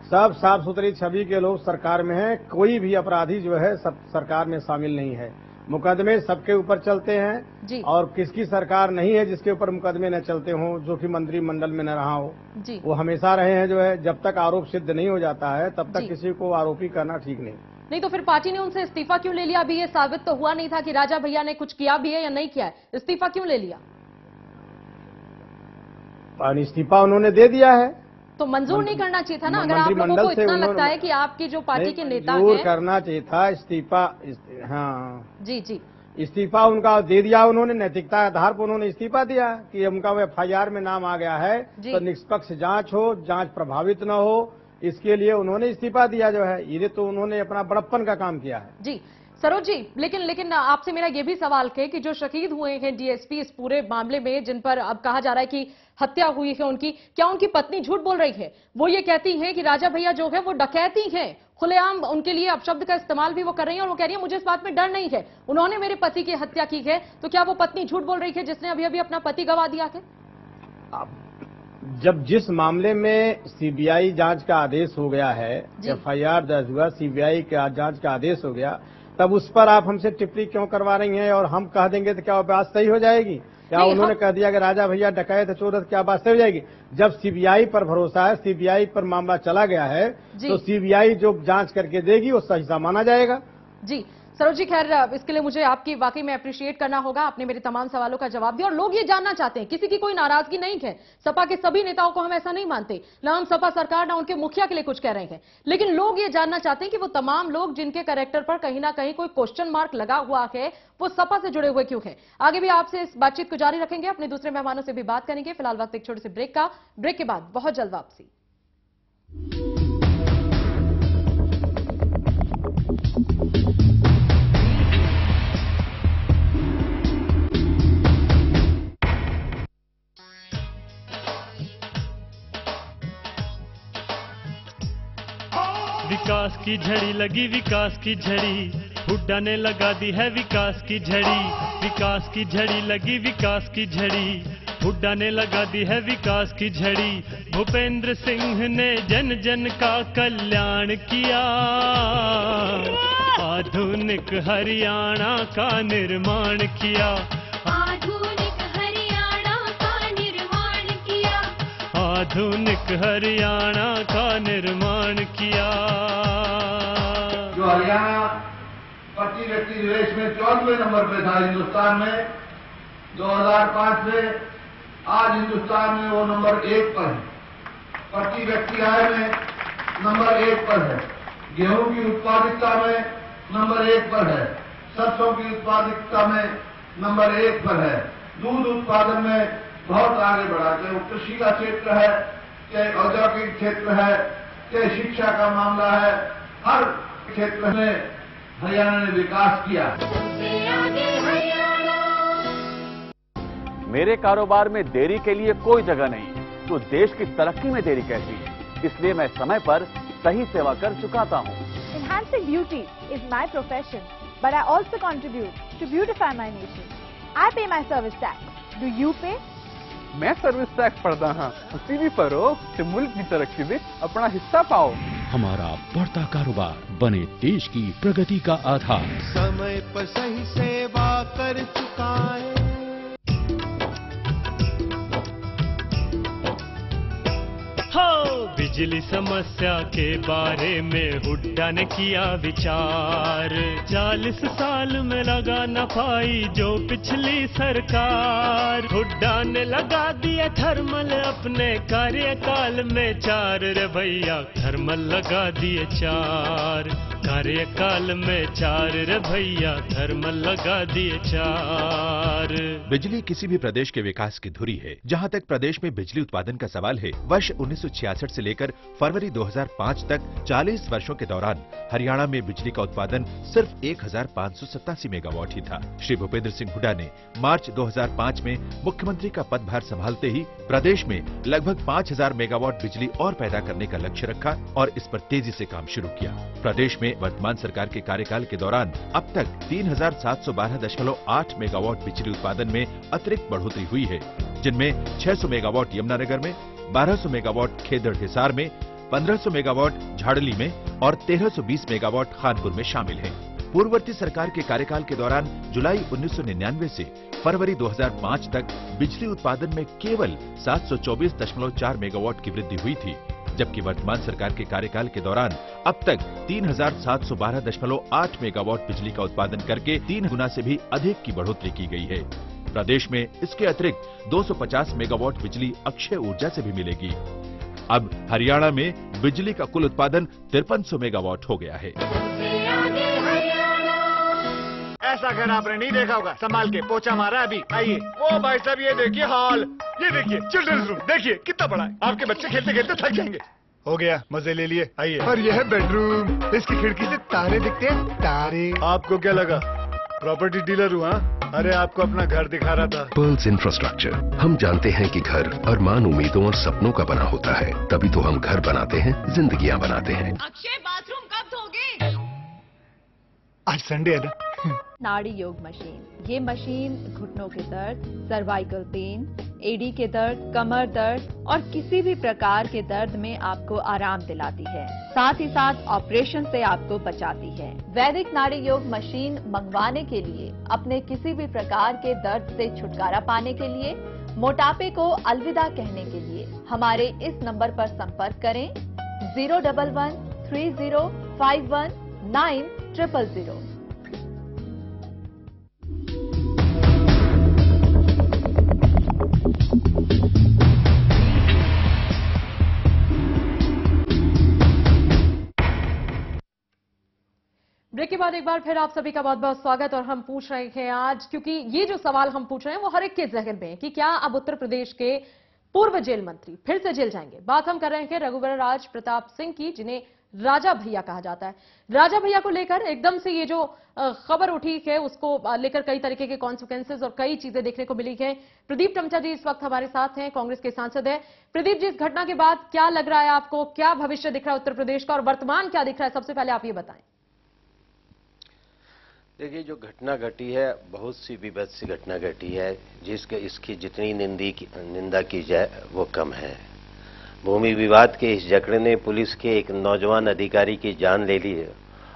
सब साफ सुथरी छवि के लोग सरकार में हैं, कोई भी अपराधी जो है सब सरकार में शामिल नहीं है। मुकदमे सबके ऊपर चलते हैं जी। और किसकी सरकार नहीं है जिसके ऊपर मुकदमे न चलते हों, जो कि मंत्रिमंडल में न रहा हो जी। वो हमेशा रहे हैं। जो है जब तक आरोप सिद्ध नहीं हो जाता है तब तक किसी को आरोपी करना ठीक नहीं। तो फिर पार्टी ने उनसे इस्तीफा क्यों ले लिया? अभी ये साबित तो हुआ नहीं था कि राजा भैया ने कुछ किया भी है या नहीं किया है, इस्तीफा क्यों ले लिया? इस्तीफा उन्होंने दे दिया है तो मंजूर नहीं करना चाहिए था ना? अगर आप लोगों को इतना लगता है कि आपकी जो पार्टी के नेता हैं, मंजूर करना चाहिए था इस्तीफा। हाँ जी जी, इस्तीफा उनका दे दिया उन्होंने, नैतिकता आधार पर उन्होंने इस्तीफा दिया कि उनका एफआईआर में नाम आ गया है तो निष्पक्ष जांच हो, जांच प्रभावित न हो, इसके लिए उन्होंने इस्तीफा दिया। जो है ये तो उन्होंने अपना बड़प्पन का काम किया है। जी सरोज जी, लेकिन आपसे मेरा ये भी सवाल है कि जो शहीद हुए हैं डीएसपी इस पूरे मामले में, जिन पर अब कहा जा रहा है कि हत्या हुई है उनकी, क्या उनकी पत्नी झूठ बोल रही है? वो ये कहती है कि राजा भैया जो है वो डकैती है, खुलेआम उनके लिए अपशब्द का इस्तेमाल भी वो कर रही है और वो कह रही है मुझे इस बात में डर नहीं है, उन्होंने मेरे पति की हत्या की है। तो क्या वो पत्नी झूठ बोल रही है जिसने अभी अभी अपना पति गंवा दिया है? जब जिस मामले में सीबीआई जांच का आदेश हो गया है, एफआईआर दर्ज हुआ, सीबीआई का जांच का आदेश हो गया, तब उस पर आप हमसे टिप्पणी क्यों करवा रही हैं? और हम कह देंगे तो क्या बात सही हो जाएगी? क्या उन्होंने कह दिया कि राजा भैया डकैत चोर, क्या बात सही हो जाएगी? जब सीबीआई पर भरोसा है, सीबीआई पर मामला चला गया है, तो सीबीआई जो जांच करके देगी वो सही सा माना जाएगा। जी सरोज जी, खैर इसके लिए मुझे आपकी वाकई में अप्रिशिएट करना होगा, आपने मेरे तमाम सवालों का जवाब दिया और लोग ये जानना चाहते हैं, किसी की कोई नाराजगी नहीं है, सपा के सभी नेताओं को हम ऐसा नहीं मानते, ना हम सपा सरकार ना उनके मुखिया के लिए कुछ कह रहे हैं, लेकिन लोग ये जानना चाहते हैं कि वो तमाम लोग जिनके कैरेक्टर पर कहीं ना कहीं कोई क्वेश्चन मार्क लगा हुआ है वो सपा से जुड़े हुए क्यों हैं? आगे भी आपसे इस बातचीत को जारी रखेंगे, अपने दूसरे मेहमानों से भी बात करेंगे। फिलहाल वक्त एक छोटे से ब्रेक के बाद बहुत जल्द वापसी। विकास की झड़ी लगी विकास की झड़ी, हुड्डा ने लगा दी है विकास की झड़ी। विकास की झड़ी लगी विकास की झड़ी, हुड्डा ने लगा दी है विकास की झड़ी। भूपेंद्र सिंह ने जन जन का कल्याण किया, आधुनिक हरियाणा का निर्माण किया। आधुनिक हरियाणा का निर्माण किया। आधुनिक हरियाणा का निर्माण किया। जो हरियाणा प्रति व्यक्ति देश में 14वें नंबर पे था हिंदुस्तान में 2005 में, आज हिंदुस्तान में वो नंबर 1 पर है। प्रति व्यक्ति आय में नंबर 1 पर है। गेहूं की उत्पादकता में नंबर 1 पर है। सरसों की उत्पादकता में नंबर 1 पर है। दूध उत्पादन में बहुत आगे बढ़ा, चाहे वो कृषि का क्षेत्र है, चाहे औद्योगिक क्षेत्र है, चाहे शिक्षा का मामला है, हर क्षेत्र में हरियाणा ने विकास किया। मेरे कारोबार में देरी के लिए कोई जगह नहीं, तो देश की तरक्की में देरी कैसी, इसलिए मैं समय पर सही सेवा कर चुकाता हूँ। Enhancing beauty is my profession, but I also contribute to beautify my nation. I pay my service tax. Do you pay? मैं सर्विस टैक्स भरदा हाँ, टीवी पर हो ते मुल्क की तरक्की में अपना हिस्सा पाओ। हमारा बढ़ता कारोबार बने देश की प्रगति का आधार। समय पर सही सेवा कर चुकाए। बिजली समस्या के बारे में हुड्डा ने किया विचार। 40 साल में लगा न पाई जो पिछली सरकार। हुड्डा ने लगा दिया थर्मल अपने कार्यकाल में 4 रे भैया, थर्मल लगा दिए 4 कार्यकाल में 4 रे भैया, थर्मल लगा दिए 4। बिजली किसी भी प्रदेश के विकास की धुरी है। जहां तक प्रदेश में बिजली उत्पादन का सवाल है, वर्ष 1966 से लेकर फरवरी 2005 तक 40 वर्षों के दौरान हरियाणा में बिजली का उत्पादन सिर्फ 1587 मेगावाट ही था। श्री भूपेंद्र सिंह हुड्डा ने मार्च 2005 में मुख्यमंत्री का पदभार संभालते ही प्रदेश में लगभग 5000 मेगावाट बिजली और पैदा करने का लक्ष्य रखा और इस पर तेजी से काम शुरू किया। प्रदेश में वर्तमान सरकार के कार्यकाल के दौरान अब तक 3712.8 मेगावाट बिजली उत्पादन में अतिरिक्त बढ़ोतरी हुई है, जिनमें 600 मेगावाट यमुनानगर में, 1200 मेगावाट खेदड़ हिसार में, 1500 मेगावाट झाड़ली में और 1320 मेगावाट खानपुर में शामिल हैं। पूर्ववर्ती सरकार के कार्यकाल के दौरान जुलाई 1999 से फरवरी 2005 तक बिजली उत्पादन में केवल 724.4 मेगावाट की वृद्धि हुई थी, जबकि वर्तमान सरकार के कार्यकाल के दौरान अब तक 3712.8 मेगावाट बिजली का उत्पादन करके 3 गुना से भी अधिक की बढ़ोतरी की गई है। प्रदेश में इसके अतिरिक्त 250 मेगावाट बिजली अक्षय ऊर्जा से भी मिलेगी। अब हरियाणा में बिजली का कुल उत्पादन 5300 मेगावाट हो गया है। ऐसा घर आपने नहीं देखा होगा, संभाल के पोछा मारा अभी। आइए, वो भाई साहब ये देखिए हॉल, ये देखिए चिल्ड्रंस रूम, देखिए कितना बड़ा है। आपके बच्चे खेलते खेलते थक जाएंगे। हो गया, मजे ले लिए। आइए, और यह है बेडरूम, इसकी खिड़की से तारे दिखते हैं, तारे। आपको क्या लगा प्रॉपर्टी डीलर हुआ? अरे आपको अपना घर दिखा रहा था। Pearls infrastructure. हम जानते हैं कि घर अरमान, उम्मीदों और सपनों का बना होता है, तभी तो हम घर बनाते हैं, जिंदगियां बनाते हैं। अक्षय बाथरूम कब धोगे? आज संडे है ना। नाड़ी योग मशीन, ये मशीन घुटनों के दर्द, सर्वाइकल पेन, एडी के दर्द, कमर दर्द और किसी भी प्रकार के दर्द में आपको आराम दिलाती है, साथ ही साथ ऑपरेशन से आपको बचाती है। वैदिक नाड़ी योग मशीन मंगवाने के लिए, अपने किसी भी प्रकार के दर्द से छुटकारा पाने के लिए, मोटापे को अलविदा कहने के लिए हमारे इस नंबर पर संपर्क करें 011 30 51 9000। ब्रेक के बाद एक बार फिर आप सभी का बहुत बहुत स्वागत। और हम पूछ रहे हैं आज, क्योंकि ये जो सवाल हम पूछ रहे हैं वो हर एक के जहन में है कि क्या अब उत्तर प्रदेश के पूर्व जेल मंत्री फिर से जेल जाएंगे। बात हम कर रहे हैं रघुवर राज प्रताप सिंह की, जिन्हें राजा भैया कहा जाता है। राजा भैया को लेकर एकदम से ये जो खबर उठी है उसको लेकर कई तरीके के कॉन्सिक्वेंसेज और कई चीजें देखने को मिली है। प्रदीप टमटा जी इस वक्त हमारे साथ हैं, कांग्रेस के सांसद हैं। प्रदीप जी, इस घटना के बाद क्या लग रहा है आपको, क्या भविष्य दिख रहा है उत्तर प्रदेश का और वर्तमान क्या दिख रहा है, सबसे पहले आप ये बताएं। देखिए, जो घटना घटी है बहुत सी विभत्स घटना घटी है, इसकी जितनी निंदा की जाए वो कम है। भूमि विवाद के इस झगड़े ने पुलिस के एक नौजवान अधिकारी की जान ले ली है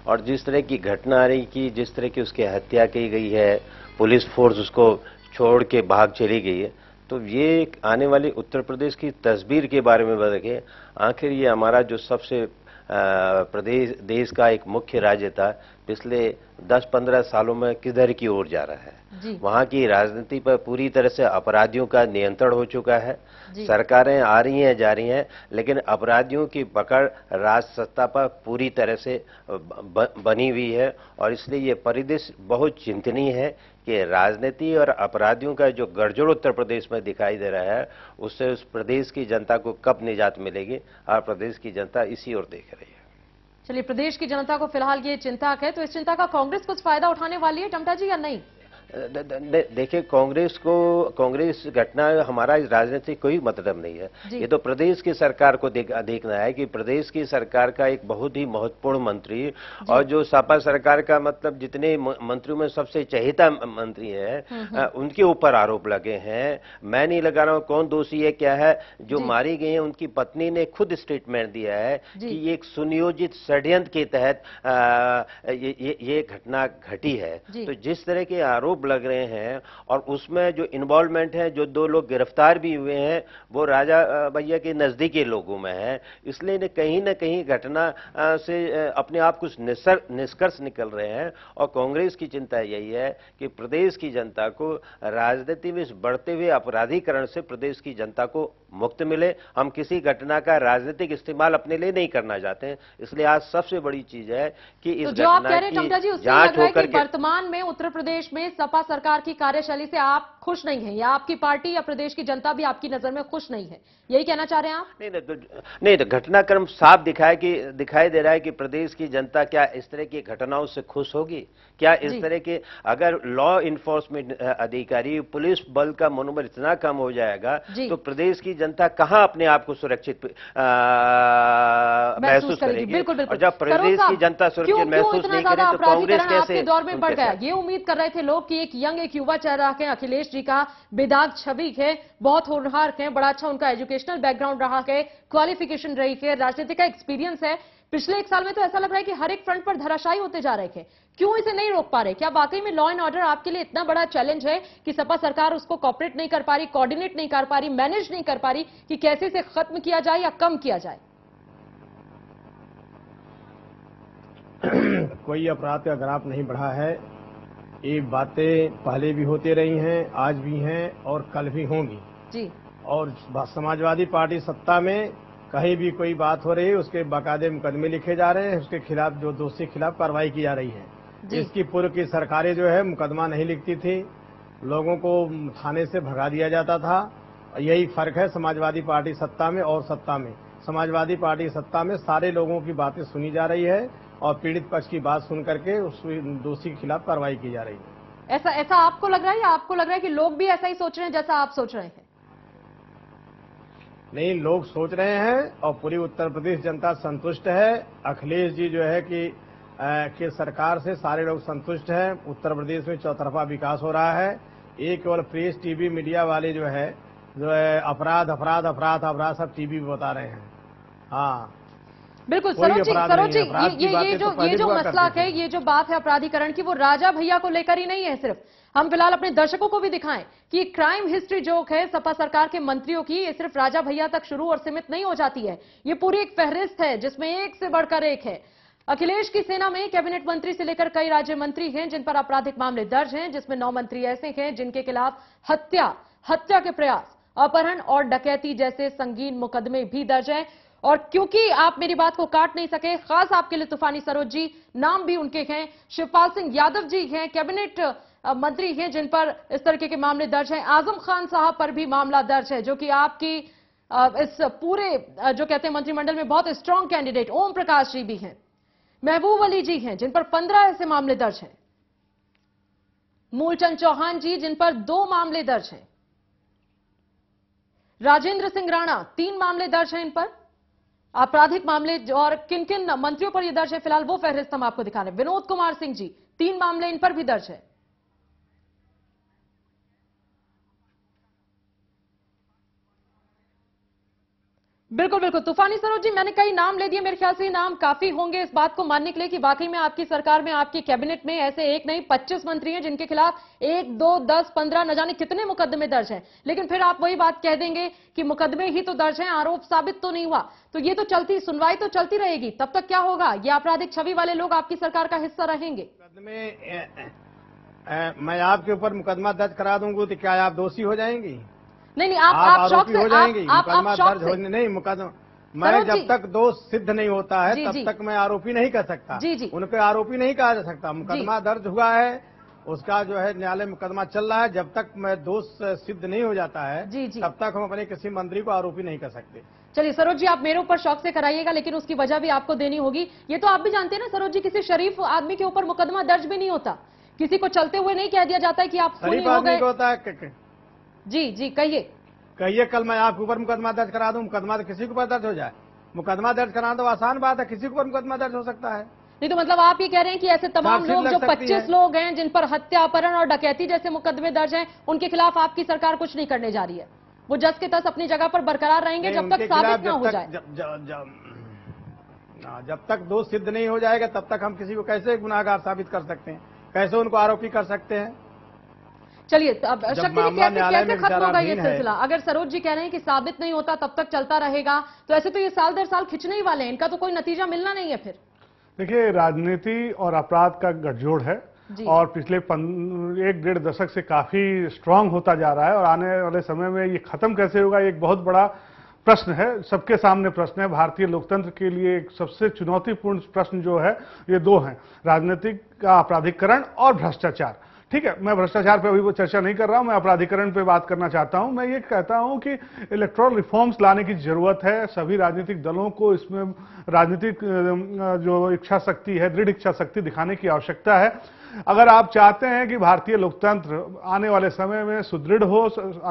और जिस तरह की घटना रही कि जिस तरह की उसकी हत्या की गई है, पुलिस फोर्स उसको छोड़ के भाग चली गई है, तो ये आने वाली उत्तर प्रदेश की तस्वीर के बारे में बताइए। आखिर ये हमारा जो सबसे देश का एक मुख्य राज्य था, पिछले 10-15 सालों में किधर की ओर जा रहा है। वहां की राजनीति पर पूरी तरह से अपराधियों का नियंत्रण हो चुका है। सरकारें आ रही हैं, जा रही हैं, लेकिन अपराधियों की पकड़ राज सत्ता पर पूरी तरह से बनी हुई है और इसलिए ये परिदृश्य बहुत चिंतनीय है कि राजनीति और अपराधियों का जो गठजोड़ उत्तर प्रदेश में दिखाई दे रहा है, उससे उस प्रदेश की जनता को कब निजात मिलेगी और प्रदेश की जनता इसी ओर देख रही है। चलिए, प्रदेश की जनता को फिलहाल ये चिंता है, तो इस चिंता का कांग्रेस कुछ फायदा उठाने वाली है टमटा जी या नहीं? देखिए, कांग्रेस घटना हमारा राजनीति कोई मतलब नहीं है। ये तो प्रदेश की सरकार को देखना है कि प्रदेश की सरकार का एक बहुत ही महत्वपूर्ण मंत्री और जो सपा सरकार का मतलब जितने मंत्रियों में सबसे चहेता मंत्री है उनके ऊपर आरोप लगे हैं। मैं नहीं लगा रहा हूं कौन दोषी है क्या है। जो मारी गई है उनकी पत्नी ने खुद स्टेटमेंट दिया है कि ये एक सुनियोजित षड्यंत्र के तहत ये घटना घटी है। तो जिस तरह के आरोप लग रहे हैं और उसमें जो इन्वॉल्वमेंट है, जो 2 लोग गिरफ्तार भी हुए हैं, वो राजा भैया के नजदीकी लोगों में है, इसलिए न कहीं घटना से अपने आप कुछ निष्कर्ष निकल रहे हैं। और कांग्रेस की चिंता यही है कि प्रदेश की जनता को राजनीति में इस बढ़ते हुए अपराधीकरण से प्रदेश की जनता को मुक्त मिले। हम किसी घटना का राजनीतिक इस्तेमाल अपने लिए नहीं करना चाहते हैं, इसलिए आज सबसे बड़ी चीज है कि इस घटना की जांच होकर के वर्तमान में उत्तर प्रदेश में सपा सरकार की कार्यशैली से आप खुश नहीं हैं या आपकी पार्टी या प्रदेश की जनता भी आपकी नजर में खुश नहीं है, यही कहना चाह रहे हैं आप? नहीं, तो घटनाक्रम साफ दिखाई दे रहा है कि प्रदेश की जनता क्या इस तरह की घटनाओं से खुश होगी? क्या इस तरह के अगर लॉ इन्फोर्समेंट अधिकारी, पुलिस बल का मनोबल इतना कम हो जाएगा तो प्रदेश की जनता कहां अपने आप को सुरक्षित महसूस करेगी? और जब प्रदेश की जनता सुरक्षित महसूस नहीं करे तो कांग्रेस कैसे दौर में बढ़ गया? ये उम्मीद कर रहे थे लोग कि एक युवा चेहरा है अखिलेश जी का, बेदाग छवि है, बहुत होनहार है, बड़ा अच्छा उनका एजुकेशनल बैकग्राउंड रहा है, क्वालिफिकेशन रही है, राजनीति का एक्सपीरियंस है। पिछले 1 साल में तो ऐसा लग रहा है कि हर एक फ्रंट पर धराशायी होते जा रहे थे। क्यों इसे नहीं रोक पा रहे? क्या वाकई में लॉ एंड ऑर्डर आपके लिए इतना बड़ा चैलेंज है कि सपा सरकार उसको कोऑपरेट नहीं कर पा रही, कोऑर्डिनेट नहीं कर पा रही, मैनेज नहीं कर पा रही कि कैसे इसे खत्म किया जाए या कम किया जाए? कोई अपराध का ग्राफ नहीं बढ़ा है। ये बातें पहले भी होती रही हैं, आज भी हैं और कल भी होंगी जी। और समाजवादी पार्टी सत्ता में कहीं भी कोई बात हो रही है उसके बाकायदे मुकदमे लिखे जा रहे हैं, उसके खिलाफ जो दोषी खिलाफ कार्रवाई की जा रही है। इसकी पूर्व की सरकारें जो है मुकदमा नहीं लिखती थी, लोगों को थाने से भगा दिया जाता था। यही फर्क है समाजवादी पार्टी सत्ता में और सत्ता में। समाजवादी पार्टी सत्ता में सारे लोगों की बातें सुनी जा रही है और पीड़ित पक्ष की बात सुन करके उस दोषी के खिलाफ कार्रवाई की जा रही है। ऐसा आपको लग रहा है या आपको लग रहा है कि लोग भी ऐसा ही सोच रहे हैं जैसा आप सोच रहे हैं? नहीं, लोग सोच रहे हैं और पूरी उत्तर प्रदेश जनता संतुष्ट है। अखिलेश जी जो है कि सरकार से सारे लोग संतुष्ट हैं। उत्तर प्रदेश में चौतरफा विकास हो रहा है। ये केवल प्रेस, टीवी, मीडिया वाले जो है अपराध अपराध अपराध अपराध सब टीवी में बता रहे हैं। हाँ बिल्कुल। सरोज जी, ये जो मसला है, ये जो बात है अपराधीकरण की, वो राजा भैया को लेकर ही नहीं है सिर्फ। हम फिलहाल अपने दर्शकों को भी दिखाएं कि क्राइम हिस्ट्री जो है सपा सरकार के मंत्रियों की, ये सिर्फ राजा भैया तक शुरू और सीमित नहीं हो जाती है। ये पूरी एक फहरिस्त है जिसमें एक से बढ़कर एक है। अखिलेश की सेना में कैबिनेट मंत्री से लेकर कई राज्य मंत्री हैं जिन पर आपराधिक मामले दर्ज हैं, जिसमें 9 मंत्री ऐसे हैं जिनके खिलाफ हत्या के प्रयास, अपहरण और डकैती जैसे संगीन मुकदमे भी दर्ज हैं। और क्योंकि आप मेरी बात को काट नहीं सके, खास आपके लिए तूफानी सरोज जी, नाम भी उनके हैं। शिवपाल सिंह यादव जी हैं, कैबिनेट मंत्री हैं जिन पर इस तरीके के मामले दर्ज हैं। आजम खान साहब पर भी मामला दर्ज है जो कि आपकी इस पूरे जो कहते हैं मंत्रिमंडल में बहुत स्ट्रांग कैंडिडेट ओम प्रकाश जी भी हैं, महबूब अली जी हैं जिन पर 15 ऐसे मामले दर्ज हैं, मूलचंद चौहान जी जिन पर 2 मामले दर्ज हैं, राजेंद्र सिंह राणा 3 मामले दर्ज हैं इन पर आपराधिक मामले, और किन किन मंत्रियों पर यह दर्ज है फिलहाल वो फहरिस्त हम आपको दिखा रहे हैं। विनोद कुमार सिंह जी 3 मामले इन पर भी दर्ज है। बिल्कुल बिल्कुल तूफानी सरोज जी, मैंने कई नाम ले दिए, मेरे ख्याल से ये नाम काफी होंगे इस बात को मानने के लिए कि वाकई में आपकी सरकार में, आपकी कैबिनेट में ऐसे एक नहीं 25 मंत्री हैं जिनके खिलाफ 1, 2, 10, 15 न जाने कितने मुकदमे दर्ज हैं। लेकिन फिर आप वही बात कह देंगे कि मुकदमे ही तो दर्ज हैं, आरोप साबित तो नहीं हुआ, तो ये तो चलती सुनवाई तो चलती रहेगी, तब तक क्या होगा? ये आपराधिक छवि वाले लोग आपकी सरकार का हिस्सा रहेंगे। मैं आपके ऊपर मुकदमा दर्ज करा दूंगी तो क्या आप दोषी हो जाएंगी? नहीं, आप शौक से हो जाएंगी। मुकदमा दर्ज से नहीं, मुकदमा मैं जब तक दोष सिद्ध नहीं होता है तब तक मैं आरोपी नहीं कर सकता। उनके आरोपी नहीं कहा जा सकता। मुकदमा दर्ज हुआ है, उसका जो है न्यायालय मुकदमा चल रहा है, जब तक मैं दोष सिद्ध नहीं हो जाता है तब तक हम अपने किसी मंत्री को आरोपी नहीं कर सकते। चलिए सरोज जी, आप मेरे ऊपर शौक से कराइएगा, लेकिन उसकी वजह भी आपको देनी होगी। ये तो आप भी जानते हैं ना सरोज जी, किसी शरीफ आदमी के ऊपर मुकदमा दर्ज भी नहीं होता, किसी को चलते हुए नहीं कह दिया जाता है कि आप खूनी हो गए। होता है जी कहिए। कल मैं आपके ऊपर मुकदमा दर्ज करा दूं, मुकदमा तो किसी के ऊपर दर्ज हो जाए। मुकदमा दर्ज कराना तो आसान बात है, किसी के ऊपर मुकदमा दर्ज हो सकता है। नहीं तो मतलब आप ये कह रहे हैं कि ऐसे तमाम लोग जो 25 लोग हैं जिन पर हत्या, अपहरण और डकैती जैसे मुकदमे दर्ज हैं, उनके खिलाफ आपकी सरकार कुछ नहीं करने जा रही है, वो जस के तस अपनी जगह पर बरकरार रहेंगे जब तक साबित ना हो जाए। जब तक दोष सिद्ध नहीं हो जाएगा तब तक हम किसी को कैसे गुनाहगार साबित कर सकते हैं, कैसे उनको आरोपी कर सकते हैं? चलिए अब शक्ति जी कैसे खत्म होगा ये सिलसिला? अगर सरोज जी कह रहे हैं कि साबित नहीं होता तब तक चलता रहेगा, तो ऐसे तो ये साल दर साल खिंचने ही वाले हैं, इनका तो कोई नतीजा मिलना नहीं है। फिर देखिए, राजनीति और अपराध का गठजोड़ है और पिछले 1-1.5 दशक से काफी स्ट्रांग होता जा रहा है, और आने वाले समय में ये खत्म कैसे होगा एक बहुत बड़ा प्रश्न है, सबके सामने प्रश्न है। भारतीय लोकतंत्र के लिए एक सबसे चुनौतीपूर्ण प्रश्न जो है ये 2 हैं, राजनीतिक का आपराधिकरण और भ्रष्टाचार। ठीक है, मैं भ्रष्टाचार पे अभी वो चर्चा नहीं कर रहा हूं, मैं अपराधीकरण पे बात करना चाहता हूं। मैं ये कहता हूं कि इलेक्टोरल रिफॉर्म्स लाने की जरूरत है, सभी राजनीतिक दलों को इसमें राजनीतिक जो इच्छा शक्ति है, दृढ़ इच्छा शक्ति दिखाने की आवश्यकता है। अगर आप चाहते हैं कि भारतीय लोकतंत्र आने वाले समय में सुदृढ़ हो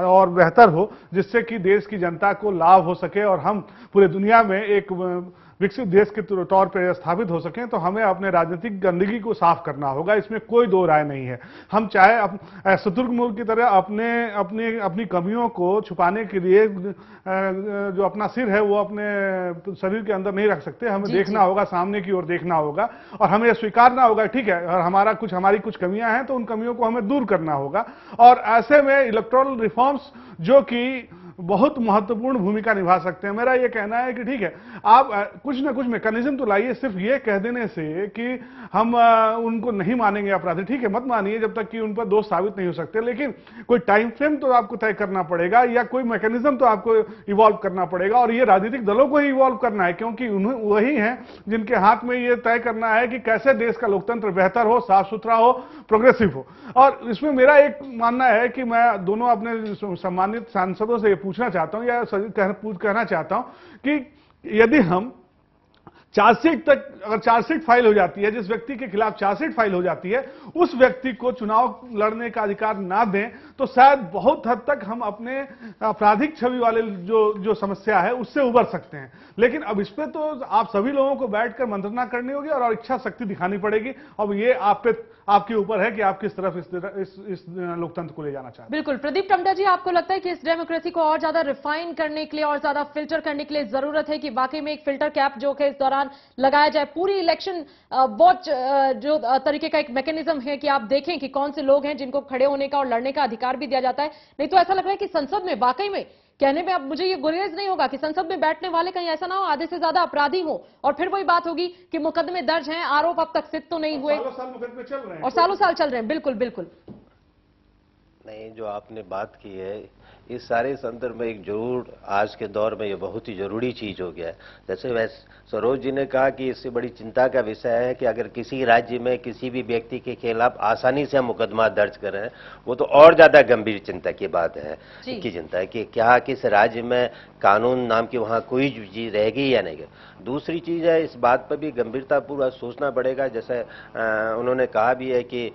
और बेहतर हो, जिससे कि देश की जनता को लाभ हो सके और हम पूरे दुनिया में एक विकसित देश के तौर पर स्थापित हो सकें, तो हमें अपने राजनीतिक गंदगी को साफ करना होगा, इसमें कोई 2 राय नहीं है। हम चाहे शुतुरमुर्ग की तरह अपनी कमियों को छुपाने के लिए जो अपना सिर है वो अपने शरीर के अंदर नहीं रख सकते। हमें देखना होगा, सामने की ओर देखना होगा और हमें यह स्वीकारना होगा, ठीक है, और हमारी कुछ कमियां हैं तो उन कमियों को हमें दूर करना होगा। और ऐसे में इलेक्टोरल रिफॉर्म्स जो कि बहुत महत्वपूर्ण भूमिका निभा सकते हैं। मेरा यह कहना है कि ठीक है, आप कुछ ना कुछ मैकेनिज्म तो लाइए, सिर्फ ये कह देने से कि हम उनको नहीं मानेंगे अपराधी, ठीक है, मत मानिए जब तक कि उन पर दोष साबित नहीं हो सकते, लेकिन कोई टाइम फ्रेम तो आपको तय करना पड़ेगा या कोई मैकेनिज्म तो आपको इवॉल्व करना पड़ेगा। और ये राजनीतिक दलों को ही इवॉल्व करना है, क्योंकि वही हैं जिनके हाथ में ये तय करना है कि कैसे देश का लोकतंत्र बेहतर हो, साफ सुथरा हो, प्रोग्रेसिव हो। और इसमें मेरा एक मानना है कि मैं दोनों अपने सम्मानित सांसदों से पूछना चाहता हूं या कहना चाहता हूं कि यदि हम चार्जशीट तक, अगर चार्जशीट फाइल हो जाती है, जिस व्यक्ति के खिलाफ चार्जशीट फाइल हो जाती है, उस व्यक्ति को चुनाव लड़ने का अधिकार ना दें, तो शायद बहुत हद तक हम अपने आपराधिक छवि वाले जो समस्या है उससे उबर सकते हैं। लेकिन अब इस पे तो आप सभी लोगों को बैठकर मंत्रणा करनी होगी और इच्छा शक्ति दिखानी पड़ेगी। अब ये आपके ऊपर है कि आप किस तरफ इस लोकतंत्र को ले जाना चाहते हैं। बिल्कुल। प्रदीप टम्टा जी, आपको लगता है कि इस डेमोक्रेसी को और ज्यादा रिफाइन करने के लिए और ज्यादा फिल्टर करने के लिए जरूरत है कि वाकई में एक फिल्टर कैप जो कि इस दौरान लगाया जाए, पूरी इलेक्शन वॉच जो तरीके का एक मैकेनिज्म है कि आप देखें कि कौन से लोग हैं जिनको खड़े होने का और लड़ने का अधिकार भी दिया जाता है? नहीं तो ऐसा लग रहा है कि संसद में वाकई में कहने में अब मुझे ये गुरेज नहीं होगा कि संसद में बैठने वाले कहीं ऐसा ना हो आधे से ज्यादा अपराधी हो और फिर वही बात होगी कि मुकदमे दर्ज हैं, आरोप अब तक सिद्ध तो नहीं हुए और सालों साल चल रहे हैं। बिल्कुल बिल्कुल नहीं, जो आपने बात की है इस सारे संदर्भ में एक जरूर आज के दौर में ये बहुत ही जरूरी चीज हो गया है। जैसे सरोज जी ने कहा कि इससे बड़ी चिंता का विषय है कि अगर किसी राज्य में किसी भी व्यक्ति के खिलाफ आसानी से हम मुकदमा दर्ज करें, वो तो और ज्यादा गंभीर चिंता की बात है की चिंता है कि क्या किस राज्य में कानून नाम की वहां कोई चीज रहेगी या नहीं। दूसरी चीज है, इस बात पर भी गंभीरतापूर्वक सोचना पड़ेगा। जैसे उन्होंने कहा भी है कि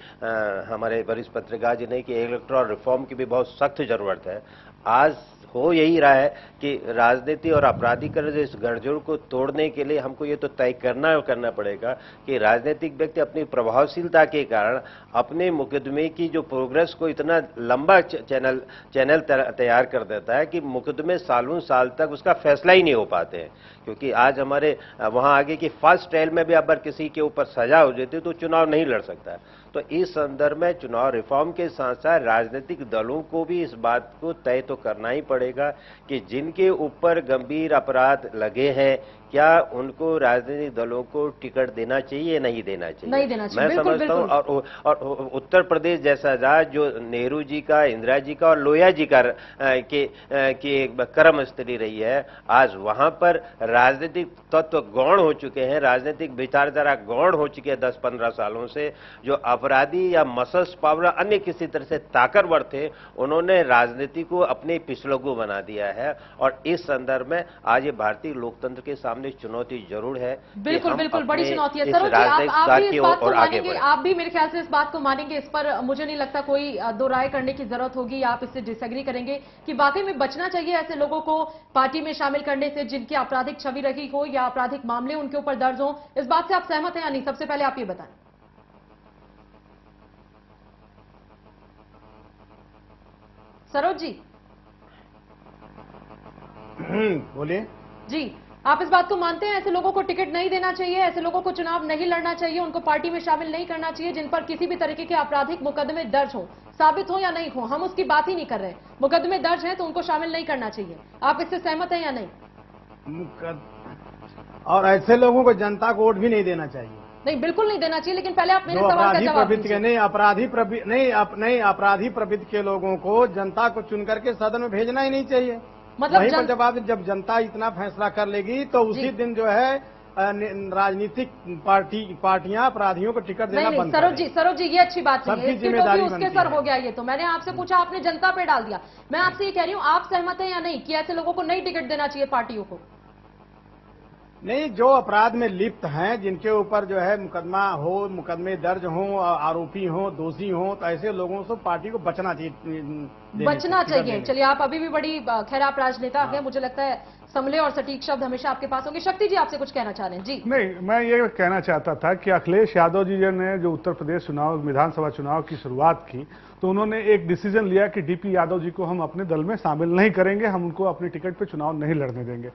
हमारे वरिष्ठ पत्रकार जी ने कि इलेक्टोरल रिफॉर्म की भी बहुत सख्त जरूरत है। आज हो यही रहा है कि राजनीति और आपराधिकरण इस गठजोड़ को तोड़ने के लिए हमको ये तो तय करना पड़ेगा कि राजनीतिक व्यक्ति अपनी प्रभावशीलता के कारण अपने मुकदमे की जो प्रोग्रेस को इतना लंबा चैनल तैयार कर देता है कि मुकदमे सालों साल तक उसका फैसला ही नहीं हो पाते हैं। क्योंकि आज हमारे वहां आगे की फर्स्ट ट्रायल में भी अगर किसी के ऊपर सजा हो जाती है तो चुनाव नहीं लड़ सकता। तो इस संदर्भ में चुनाव रिफॉर्म के साथ साथ राजनीतिक दलों को भी इस बात को तय तो करना ही पड़ेगा कि जिनके ऊपर गंभीर अपराध लगे हैं क्या उनको राजनीतिक दलों को टिकट देना चाहिए नहीं देना चाहिए। नहीं देना चाहिए। मैं समझता हूँ और उत्तर प्रदेश जैसा राज्य जो नेहरू जी का, इंदिरा जी का और लोहिया जी का की कर्म स्थली रही है, आज वहां पर राजनीतिक तत्व गौण हो चुके हैं, राजनीतिक विचारधारा गौण हो चुके हैं 10-15 सालों से। जो अपराधी या मसल्स पावर अन्य किसी तरह से ताकतवर थे, उन्होंने राजनीति को अपने पिछलगू बना दिया है। और इस संदर्भ में आज ये भारतीय लोकतंत्र के सामने चुनौती जरूर है। बिल्कुल बिल्कुल बड़ी चुनौती है। सरोज जी, आप भी इस बात को मानेंगे, आप भी मेरे ख्याल से इस बात को मानेंगे, इस पर मुझे नहीं लगता कोई दो राय करने की जरूरत होगी। आप इससे डिसएग्री करेंगे कि वाकई में बचना चाहिए ऐसे लोगों को पार्टी में शामिल करने से जिनकी आपराधिक छवि रही हो या आपराधिक मामले उनके ऊपर दर्ज हो। इस बात से आप सहमत हैं या नहीं? सबसे पहले आप ये बताएं। सरोज जी बोलिए। जी, आप इस बात को मानते हैं ऐसे लोगों को टिकट नहीं देना चाहिए, ऐसे लोगों को चुनाव नहीं लड़ना चाहिए, उनको पार्टी में शामिल नहीं करना चाहिए जिन पर किसी भी तरीके के आपराधिक मुकदमे दर्ज हो, साबित हो या नहीं हो, हम उसकी बात ही नहीं कर रहे। मुकदमे दर्ज हैं तो उनको शामिल नहीं करना चाहिए। आप इससे सहमत हैं या नहीं? और ऐसे लोगों को जनता को वोट भी नहीं देना चाहिए। नहीं, बिल्कुल नहीं देना चाहिए। लेकिन पहले आप मेरे सवाल का जवाब दीजिए। नहीं, अपराधी प्रवृत्ति के लोगों को जनता को चुन करके सदन में भेजना ही नहीं चाहिए। मतलब वहीं पर जब जनता इतना फैसला कर लेगी तो उसी दिन जो है राजनीतिक पार्टियां अपराधियों को टिकट देना बंद करें। सरोज जी, ये अच्छी बात नहीं है, इसकी टोपी उसके सर हो गया। ये तो मैंने आपसे पूछा, आपने जनता पे डाल दिया। मैं आपसे ये कह रही हूँ, आप सहमत हैं या नहीं कि ऐसे लोगों को नहीं टिकट देना चाहिए पार्टियों को? नहीं, जो अपराध में लिप्त हैं, जिनके ऊपर जो है मुकदमा हो, मुकदमे दर्ज हो, आरोपी हो, दोषी हो, तो ऐसे लोगों से पार्टी को बचना चाहिए। चलिए, आप अभी भी बड़ी खैर आप राजनेता हैं, मुझे लगता है समले और सटीक शब्द हमेशा आपके पास होंगे। शक्ति जी, आपसे कुछ कहना चाह रहे हैं? जी नहीं, मैं ये कहना चाहता था कि अखिलेश यादव जी ने जो उत्तर प्रदेश चुनाव, विधानसभा चुनाव की शुरुआत की, तो उन्होंने एक डिसीजन लिया कि डीपी यादव जी को हम अपने दल में शामिल नहीं करेंगे, हम उनको अपनी टिकट पे चुनाव नहीं लड़ने देंगे।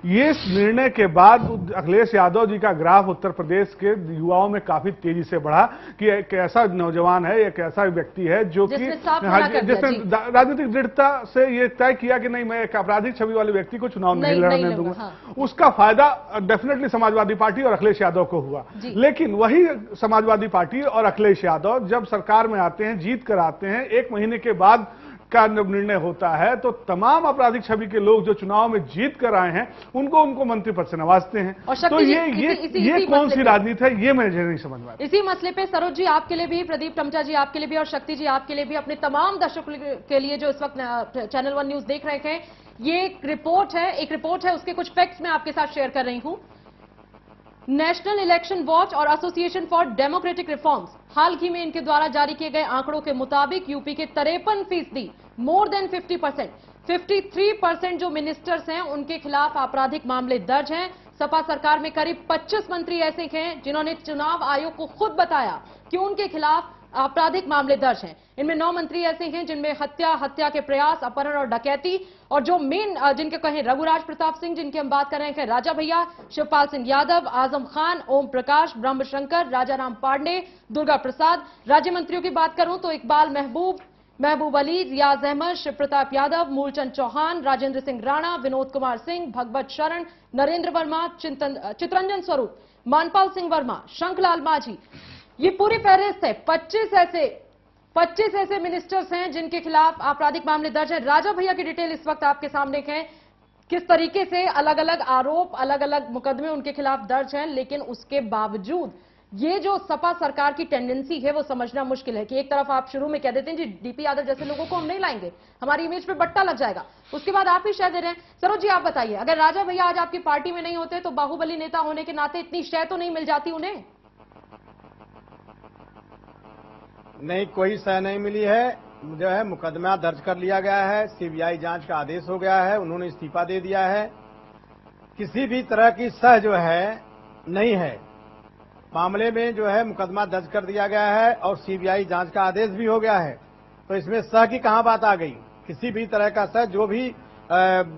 ये निर्णय के बाद अखिलेश यादव जी का ग्राफ उत्तर प्रदेश के युवाओं में काफी तेजी से बढ़ा कि एक ऐसा नौजवान है, एक ऐसा व्यक्ति है जो कि जिसने राजनीतिक दृढ़ता से ये तय किया कि नहीं, मैं एक आपराधिक छवि वाले व्यक्ति को चुनाव नहीं लड़ने दूंगा। हाँ। उसका फायदा डेफिनेटली समाजवादी पार्टी और अखिलेश यादव को हुआ। लेकिन वही समाजवादी पार्टी और अखिलेश यादव जब सरकार में आते हैं, जीत कर आते हैं, 1 महीने के बाद का निर्णय होता है तो तमाम आपराधिक छवि के लोग जो चुनाव में जीत कर आए हैं उनको मंत्री पद से नवाजते हैं। तो ये कौन सी राजनीति है, ये मुझे नहीं समझ में आता। इसी मसले पे सरोज जी आपके लिए भी, प्रदीप टमचा जी आपके लिए भी और शक्ति जी आपके लिए भी, अपने तमाम दर्शकों के लिए जो इस वक्त चैनल 1 न्यूज देख रहे थे, ये एक रिपोर्ट है, उसके कुछ फैक्ट्स मैं आपके साथ शेयर कर रही हूं। नेशनल इलेक्शन वॉच और एसोसिएशन फॉर डेमोक्रेटिक रिफॉर्म्स हाल ही में इनके द्वारा जारी किए गए आंकड़ों के मुताबिक यूपी के 53%, मोर देन 50%, 53% जो मिनिस्टर्स हैं उनके खिलाफ आपराधिक मामले दर्ज हैं। सपा सरकार में करीब 25 मंत्री ऐसे हैं जिन्होंने चुनाव आयोग को खुद बताया कि उनके खिलाफ आपराधिक मामले दर्ज हैं। इनमें 9 मंत्री ऐसे हैं जिनमें हत्या के प्रयास, अपहरण और डकैती, और जो मेन जिनके कहें रघुराज प्रताप सिंह, जिनकी हम बात कर रहे हैं, राजा भैया, शिवपाल सिंह यादव, आजम खान, ओम प्रकाश, ब्रह्मशंकर, राजाराम पांडे, दुर्गा प्रसाद। राज्य मंत्रियों की बात करूं तो इकबाल महबूब अली, रियाज अहमद, शिव प्रताप यादव, मूलचंद चौहान, राजेंद्र सिंह राणा, विनोद कुमार सिंह, भगवत शरण, नरेंद्र वर्मा, चितरंजन स्वरूप, मानपाल सिंह वर्मा, शंखलाल माझी, ये पूरी फहरिस्त है। 25 ऐसे 25 ऐसे मिनिस्टर्स हैं जिनके खिलाफ आपराधिक मामले दर्ज है। राजा भैया की डिटेल इस वक्त आपके सामने है, किस तरीके से अलग अलग आरोप, अलग अलग मुकदमे उनके खिलाफ दर्ज हैं, लेकिन उसके बावजूद ये जो सपा सरकार की टेंडेंसी है वो समझना मुश्किल है कि एक तरफ आप शुरू में कह देते हैं जी डीपी यादव जैसे लोगों को हम नहीं लाएंगे, हमारी इमेज पे बट्टा लग जाएगा, उसके बाद आप ही शय दे रहे हैं। सरोज जी आप बताइए, अगर राजा भैया आज आपकी पार्टी में नहीं होते तो बाहुबली नेता होने के नाते इतनी शय तो नहीं मिल जाती उन्हें? नहीं, कोई शय नहीं मिली है। जो है मुकदमा दर्ज कर लिया गया है, सीबीआई जांच का आदेश हो गया है, उन्होंने इस्तीफा दे दिया है। किसी भी तरह की शय जो है नहीं है। मामले में जो है मुकदमा दर्ज कर दिया गया है और सीबीआई जांच का आदेश भी हो गया है, तो इसमें शय की कहां बात आ गई? किसी भी तरह का शय, जो भी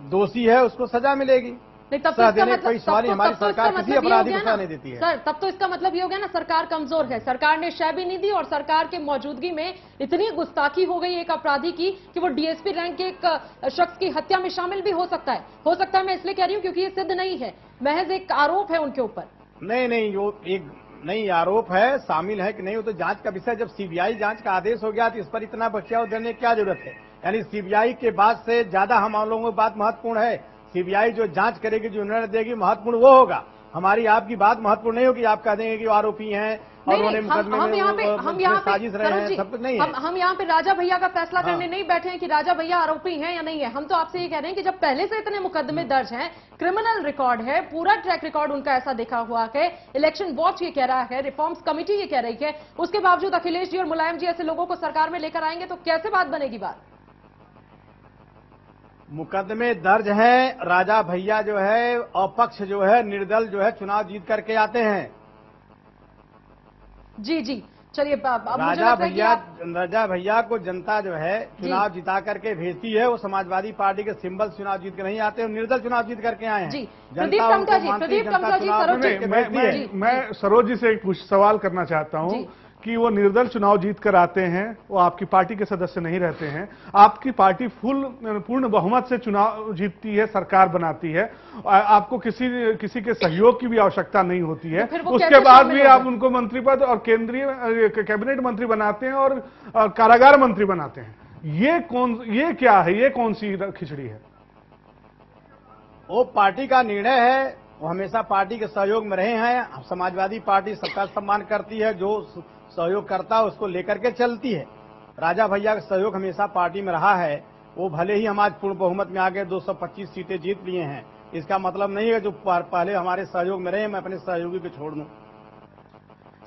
दोषी है उसको सजा मिलेगी। नहीं, तब तो इसका मतलब, हमारी सरकार किसी अपराधी को सजा नहीं देती है। सर तब तो इसका मतलब ये हो गया ना, सरकार कमजोर है, सरकार ने शय भी नहीं दी और सरकार के मौजूदगी में इतनी गुस्ताखी हो गई एक अपराधी की कि वो डीएसपी रैंक के एक शख्स की हत्या में शामिल भी हो सकता है। हो सकता है मैं इसलिए कह रही हूँ क्योंकि ये सिद्ध नहीं है, महज एक आरोप है उनके ऊपर। नहीं, वो एक नहीं आरोप है, शामिल है कि नहीं वो तो जांच का विषय। जब सीबीआई जांच का आदेश हो गया तो इस पर इतना बचाव देने की क्या जरूरत है? यानी सीबीआई के बाद से ज्यादा हम लोगों की बात महत्वपूर्ण है। सीबीआई जो जांच करेगी, जो निर्णय देगी, महत्वपूर्ण वो होगा। हमारी आपकी बात महत्वपूर्ण नहीं होगी। आप कह देंगे कि वो आरोपी हैं और उन्होंने मुकदमे में साजिश रहे हैं, सब कुछ नहीं है। हम यहाँ पे राजा भैया का फैसला करने नहीं बैठे हैं कि राजा भैया आरोपी हैं या नहीं है। हम तो आपसे ये कह रहे हैं कि जब पहले से इतने मुकदमे दर्ज हैं, क्रिमिनल रिकॉर्ड है, पूरा ट्रैक रिकॉर्ड उनका ऐसा देखा हुआ है, इलेक्शन वॉच ये कह रहा है, रिफॉर्म्स कमेटी ये कह रही है, उसके बावजूद अखिलेश जी और मुलायम जी ऐसे लोगों को सरकार में लेकर आएंगे तो कैसे बात बनेगी? बात मुकदमे दर्ज हैं। राजा भैया जो है अपक्ष जो है, निर्दल जो है, चुनाव जीत करके आते हैं। जी चलिए, राजा भैया को जनता जो है चुनाव जिता करके भेजती है। वो समाजवादी पार्टी के सिंबल चुनाव जीत के नहीं आते, निर्दल चुनाव जीत करके आए हैं। मैं सरोज जी से एक सवाल करना चाहता हूँ कि वो निर्दल चुनाव जीत कर आते हैं, वो आपकी पार्टी के सदस्य नहीं रहते हैं, आपकी पार्टी पूर्ण बहुमत से चुनाव जीतती है, सरकार बनाती है, आपको किसी के सहयोग की भी आवश्यकता नहीं होती है, उसके बाद भी आप उनको मंत्री पद और केंद्रीय कैबिनेट मंत्री बनाते हैं और कारागार मंत्री बनाते हैं। ये क्या है? ये कौन सी खिचड़ी है? वो पार्टी का निर्णय है। वो हमेशा पार्टी के सहयोग में रहे हैं। समाजवादी पार्टी सबका सम्मान करती है, जो सहयोग करता है उसको लेकर के चलती है। राजा भैया का सहयोग हमेशा पार्टी में रहा है। वो भले ही हम आज पूर्ण बहुमत में आ गए, 225 सीटें जीत लिए हैं, इसका मतलब नहीं है जो पहले हमारे सहयोग में रहे मैं अपने सहयोगी को छोड़ दूं।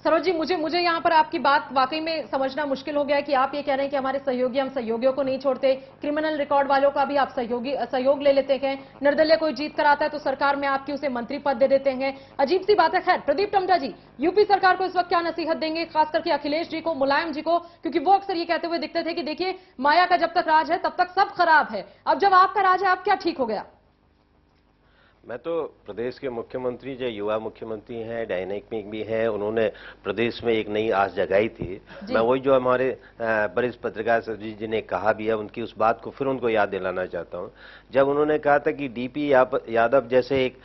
सरोज जी, मुझे यहाँ पर आपकी बात वाकई में समझना मुश्किल हो गया है कि आप ये कह रहे हैं कि हमारे सहयोगी, हम सहयोगियों को नहीं छोड़ते, क्रिमिनल रिकॉर्ड वालों का भी आप सहयोग ले लेते हैं, निर्दलीय कोई जीत कर आता है तो सरकार में आपकी उसे मंत्री पद दे देते हैं। अजीब सी बात है। खैर, प्रदीप टम्टा जी, यूपी सरकार को इस वक्त क्या नसीहत देंगे, खास करके अखिलेश जी को, मुलायम जी को, क्योंकि वो अक्सर ये कहते हुए दिखते थे कि देखिए माया का जब तक राज है तब तक सब खराब है, अब जब आपका राज है आप क्या ठीक हो गया? मैं तो प्रदेश के मुख्यमंत्री जो युवा मुख्यमंत्री हैं, डायनेमिक भी हैं, उन्होंने प्रदेश में एक नई आस जगाई थी। मैं वही जो हमारे वरिष्ठ पत्रकार सजीत जी ने कहा भी है, उनकी उस बात को फिर उनको याद दिलाना चाहता हूं। जब उन्होंने कहा था कि डीपी यादव जैसे एक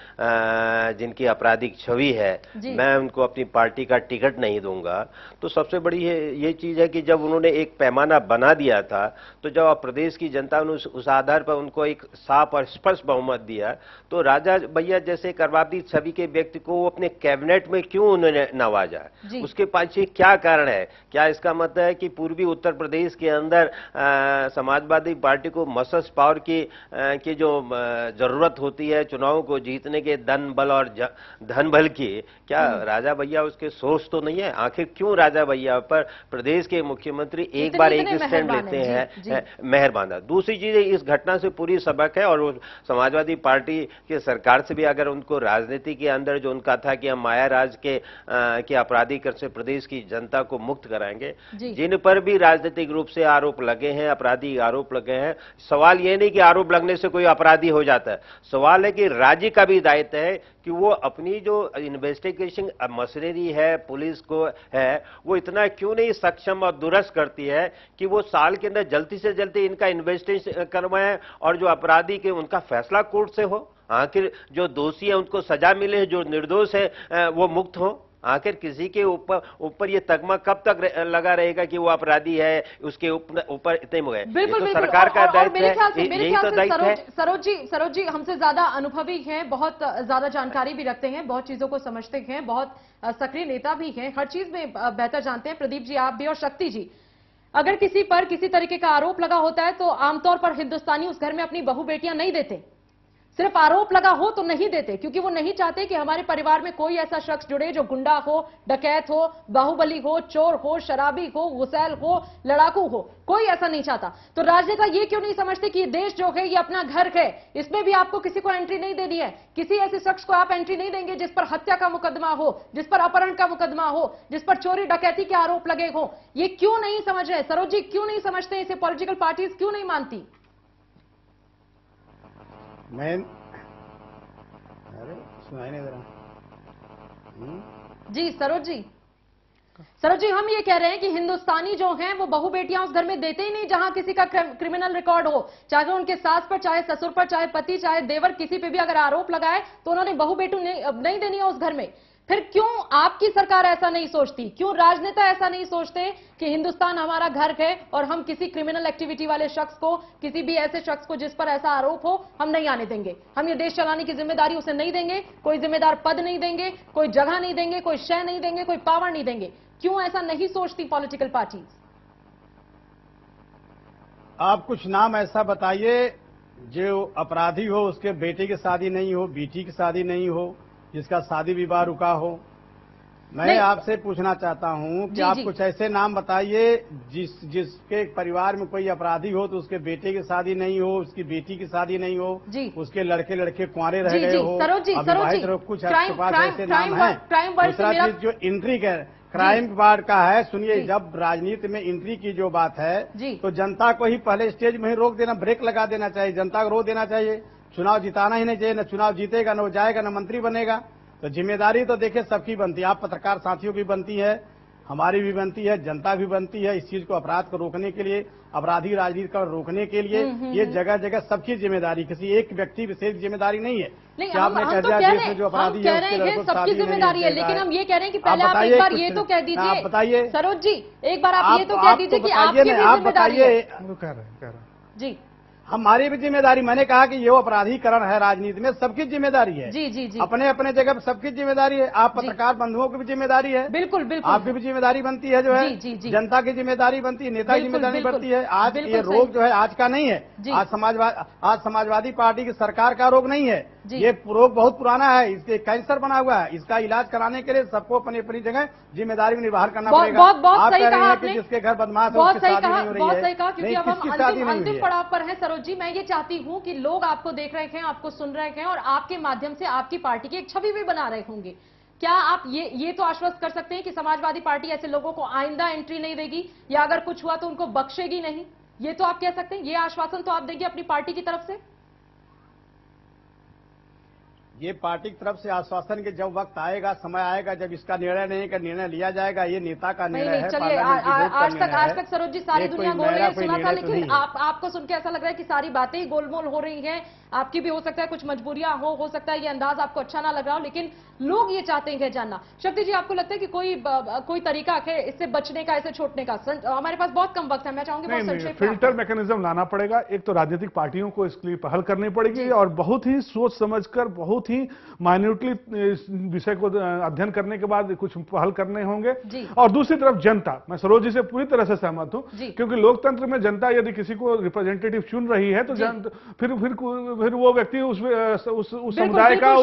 जिनकी आपराधिक छवि है, मैं उनको अपनी पार्टी का टिकट नहीं दूंगा, तो सबसे बड़ी ये चीज है कि जब उन्होंने एक पैमाना बना दिया था, तो जब प्रदेश की जनता ने उस आधार पर उनको एक साफ और स्पष्ट बहुमत दिया, तो राजा भैया जैसे एक आपराधिक छवि के व्यक्ति को वो अपने कैबिनेट में क्यों उन्होंने नवाजा? उसके पीछे क्या कारण है? क्या इसका मतलब है कि पूर्वी उत्तर प्रदेश के अंदर समाजवादी पार्टी को मसस पावर की जो जरूरत होती है चुनावों को जीतने के धन बल और धन बल की, क्या राजा भैया उसके सोच तो नहीं है? आखिर क्यों राजा भैया पर प्रदेश के मुख्यमंत्री एक बार एक स्टैंड लेते हैं? मेहरबान। दूसरी चीज इस घटना से पूरी सबक है, और समाजवादी पार्टी के सरकार से भी अगर उनको राजनीति के अंदर जो उनका था कि हम माया राज के आपराधिक से प्रदेश की जनता को मुक्त कराएंगे, जिन पर भी राजनीतिक रूप से आरोप लगे हैं, आपराधिक आरोप लगे हैं, सवाल ये नहीं कि आरोप लगने से कोई अपराधी हो जाता है, सवाल है कि राज्य का भी दायित्व है कि वो अपनी जो इन्वेस्टिगेशन मशीनरी है, पुलिस को है, वो इतना क्यों नहीं सक्षम और दुरुस्त करती है कि वो साल के अंदर जल्दी से जल्दी इनका इन्वेस्टिगेशन करवाएं और जो अपराधी के उनका फैसला कोर्ट से हो, आखिर जो दोषी है उनको सजा मिले, जो निर्दोष है वो मुक्त हो। आखिर किसी के ऊपर ये तगमा कब तक लगा रहेगा कि वो अपराधी है, उसके ऊपर इतने गए? बिल्कुल, तो सरकार का दायित्व है, यही तो दायित्व है। सरोज जी हमसे ज्यादा अनुभवी हैं, बहुत ज्यादा जानकारी भी रखते हैं, बहुत चीजों को समझते हैं, बहुत सक्रिय नेता भी हैं, हर चीज में बेहतर जानते हैं। प्रदीप जी आप भी और शक्ति जी, अगर किसी पर किसी तरीके का आरोप लगा होता है तो आमतौर पर हिंदुस्तानी उस घर में अपनी बहू बेटियां नहीं देते। सिर्फ आरोप लगा हो तो नहीं देते, क्योंकि वो नहीं चाहते कि हमारे परिवार में कोई ऐसा शख्स जुड़े जो गुंडा हो, डकैत हो, बाहुबली हो, चोर हो, शराबी हो, गुसैल हो, लड़ाकू हो, कोई ऐसा नहीं चाहता। तो राजनेता ये क्यों नहीं समझते कि ये देश जो है ये अपना घर है, इसमें भी आपको किसी को एंट्री नहीं देनी है। किसी ऐसे शख्स को आप एंट्री नहीं देंगे जिस पर हत्या का मुकदमा हो, जिस पर अपहरण का मुकदमा हो, जिस पर चोरी डकैती के आरोप लगे हो। ये क्यों नहीं समझ रहे सरोज जी, क्यों नहीं समझते? इसे पॉलिटिकल पार्टीज क्यों नहीं मानती? सुनाई नहीं दे रहा। जी सरोज जी हम ये कह रहे हैं कि हिंदुस्तानी जो हैं वो बहू बेटियां उस घर में देते ही नहीं जहां किसी का क्रिमिनल रिकॉर्ड हो, चाहे उनके सास पर, चाहे ससुर पर, चाहे पति, चाहे देवर, किसी पे भी अगर आरोप लगाए तो उन्होंने बहू बेटू नहीं देनी है उस घर में। फिर क्यों आपकी सरकार ऐसा नहीं सोचती, क्यों राजनेता ऐसा नहीं सोचते कि हिंदुस्तान हमारा घर है और हम किसी क्रिमिनल एक्टिविटी वाले शख्स को, किसी भी ऐसे शख्स को जिस पर ऐसा आरोप हो, हम नहीं आने देंगे, हम ये देश चलाने की जिम्मेदारी उसे नहीं देंगे, कोई जिम्मेदार पद नहीं देंगे, कोई जगह नहीं देंगे, कोई शय नहीं देंगे, कोई पावर नहीं देंगे? क्यों ऐसा नहीं सोचती पॉलिटिकल पार्टीज? आप कुछ नाम ऐसा बताइए जो अपराधी हो, उसके बेटे की शादी नहीं हो, बेटी की शादी नहीं हो, जिसका शादी विवाह रुका हो। मैं आपसे पूछना चाहता हूं कि आप कुछ ऐसे नाम बताइए जिसके परिवार में कोई अपराधी हो तो उसके बेटे की शादी नहीं हो, उसकी बेटी की शादी नहीं हो, उसके लड़के कुंवारे रह गए हो, अविवाहित रहो, कुछ आपके पास ऐसे नाम है? दूसरा चीज जो एंट्री क्राइम वार्ड का है, सुनिए, जब राजनीति में एंट्री की जो बात है तो जनता को ही पहले स्टेज में ही रोक देना, ब्रेक लगा देना चाहिए, जनता को रोक देना चाहिए। चुनाव जिताना ही नहीं चाहिए, न चुनाव जीतेगा, न वो जाएगा, न मंत्री बनेगा। तो जिम्मेदारी तो देखिए सबकी बनती है, आप पत्रकार साथियों की बनती है, हमारी भी बनती है, जनता भी बनती है। इस चीज को, अपराध को रोकने के लिए, अपराधी राजनीति को रोकने के लिए ये जगह जगह सबकी जिम्मेदारी, किसी एक व्यक्ति विशेष जिम्मेदारी नहीं है। आपने कह दिया देश में जो अपराधी है सबकी जिम्मेदारी है, लेकिन हम ये कह रहे हैं कि पहले आप एक बार ये तो कह दीजिए, बताइए सरोज जी, एक बार आप ये तो कह दीजिए कि आपकी भी जिम्मेदारी है। जी हमारी भी जिम्मेदारी, मैंने कहा कि ये अपराधीकरण है राजनीति में, सबकी जिम्मेदारी है। जी। अपने अपने जगह पर सबकी जिम्मेदारी है। आप पत्रकार बंधुओं की भी जिम्मेदारी है, बिल्कुल आपकी भी जिम्मेदारी बनती है, जो है जनता की जिम्मेदारी बनती है, नेता की जिम्मेदारी बनती है। आज ये रोग जो है आज का नहीं है, आज समाजवादी पार्टी की सरकार का रोग नहीं है, ये रोग बहुत पुराना है, इसके कैंसर बना हुआ है। इसका इलाज कराने के लिए सबको अपनी अपनी जगह जिम्मेदारी में निभा करना पड़ेगा। आप कह रहे हैं कि जिसके घर बदमाश है उसकी शादी नहीं हो रही है, बहुत सही कहा, क्योंकि अब हम अंतिम पड़ाव पर हैं सरोज जी। मैं ये चाहती हूं कि लोग आपको देख रहे हैं, आपको सुन रहे हैं और आपके माध्यम से आपकी पार्टी की एक छवि भी बना रहे होंगे। क्या आप ये तो आश्वस्त कर सकते हैं कि समाजवादी पार्टी ऐसे लोगों को आइंदा एंट्री नहीं देगी, या अगर कुछ हुआ तो उनको बख्शेगी नहीं? ये तो आप कह सकते हैं, ये आश्वासन तो आप देंगे अपनी पार्टी की तरफ से? ये पार्टी की तरफ से आश्वासन के जब वक्त आएगा, समय आएगा, जब इसका निर्णय नहीं का निर्णय लिया जाएगा, ये नेता का निर्णय है। चलिए, आज तक सरोज जी सारी दुनिया बोल रही है, सुना था, लेकिन आपको सुन के ऐसा लग रहा है कि सारी बातें ही गोलमोल हो रही हैं। आपकी भी हो सकता है कुछ मजबूरियां हो सकता है ये अंदाज आपको अच्छा ना लग रहा हो, लेकिन लोग ये चाहते हैं जानना। शक्ति जी, आपको लगता है कि कोई तरीका है इससे बचने का, इसे छोड़ने का? हमारे पास बहुत कम वक्त है, मैं चाहूंगी बहुत संक्षेप में। फिल्टर मैकेनिज्म लाना पड़ेगा। एक तो राजनीतिक पार्टियों को इसके लिए पहल करनी पड़ेगी और बहुत ही सोच समझकर, बहुत ही माइन्यूटली इस विषय को अध्ययन करने के बाद कुछ पहल करने होंगे। और दूसरी तरफ जनता, मैं सरोज जी से पूरी तरह से सहमत हूं, क्योंकि लोकतंत्र में जनता यदि किसी को रिप्रेजेंटेटिव चुन रही है तो फिर वो व्यक्ति उस समुदाय का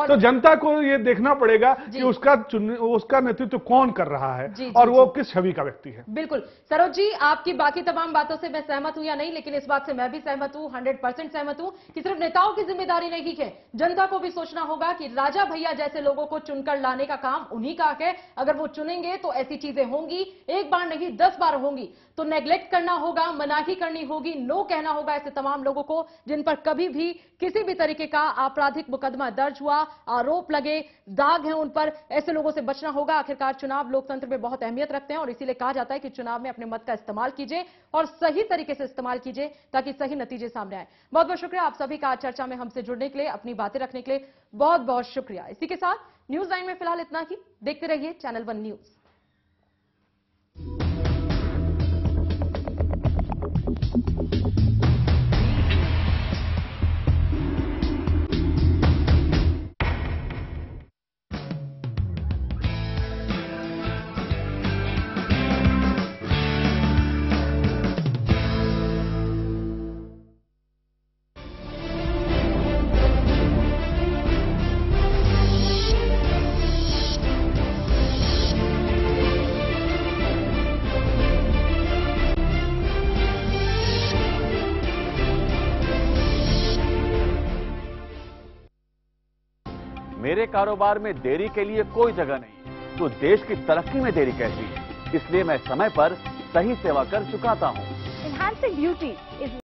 तो जनता को ये देखना पड़ेगा कि उसका नेतृत्व कौन कर रहा है और वो किस छवि का व्यक्ति है। बिल्कुल सरोज जी, आपकी बाकी तमाम बातों से मैं सहमत हूं या नहीं, लेकिन इस बात से मैं भी सहमत हूं, 100% सहमत हूं कि सिर्फ नेताओं की जिम्मेदारी नहीं है, जनता को भी सोचना होगा कि राजा भैया जैसे लोगों को चुनकर लाने का काम उन्हीं का है। अगर वो चुनेंगे तो ऐसी चीजें होंगी, एक बार नहीं 10 बार होंगी। तो नेग्लेक्ट करना होगा, मनाही करनी होगी, नो कहना होगा ऐसे तमाम लोगों को जिन पर कभी भी किसी भी तरीके का आपराधिक मुकदमा दर्ज हुआ, आरोप लगे, दाग हैं उन पर, ऐसे लोगों से बचना होगा। आखिरकार चुनाव लोकतंत्र में बहुत अहमियत रखते हैं और इसीलिए कहा जाता है कि चुनाव में अपने मत का इस्तेमाल कीजिए और सही तरीके से इस्तेमाल कीजिए ताकि सही नतीजे सामने आए। बहुत बहुत शुक्रिया आप सभी का चर्चा में हमसे जुड़ने के लिए, अपनी बातें रखने के लिए बहुत बहुत शुक्रिया। इसी के साथ न्यूज 9 में फिलहाल इतना ही। देखते रहिए चैनल 1 न्यूज। मेरे कारोबार में देरी के लिए कोई जगह नहीं, तो देश की तरक्की में देरी कैसी? इसलिए मैं समय पर सही सेवा कर चुकाता हूँ। Enhancing beauty is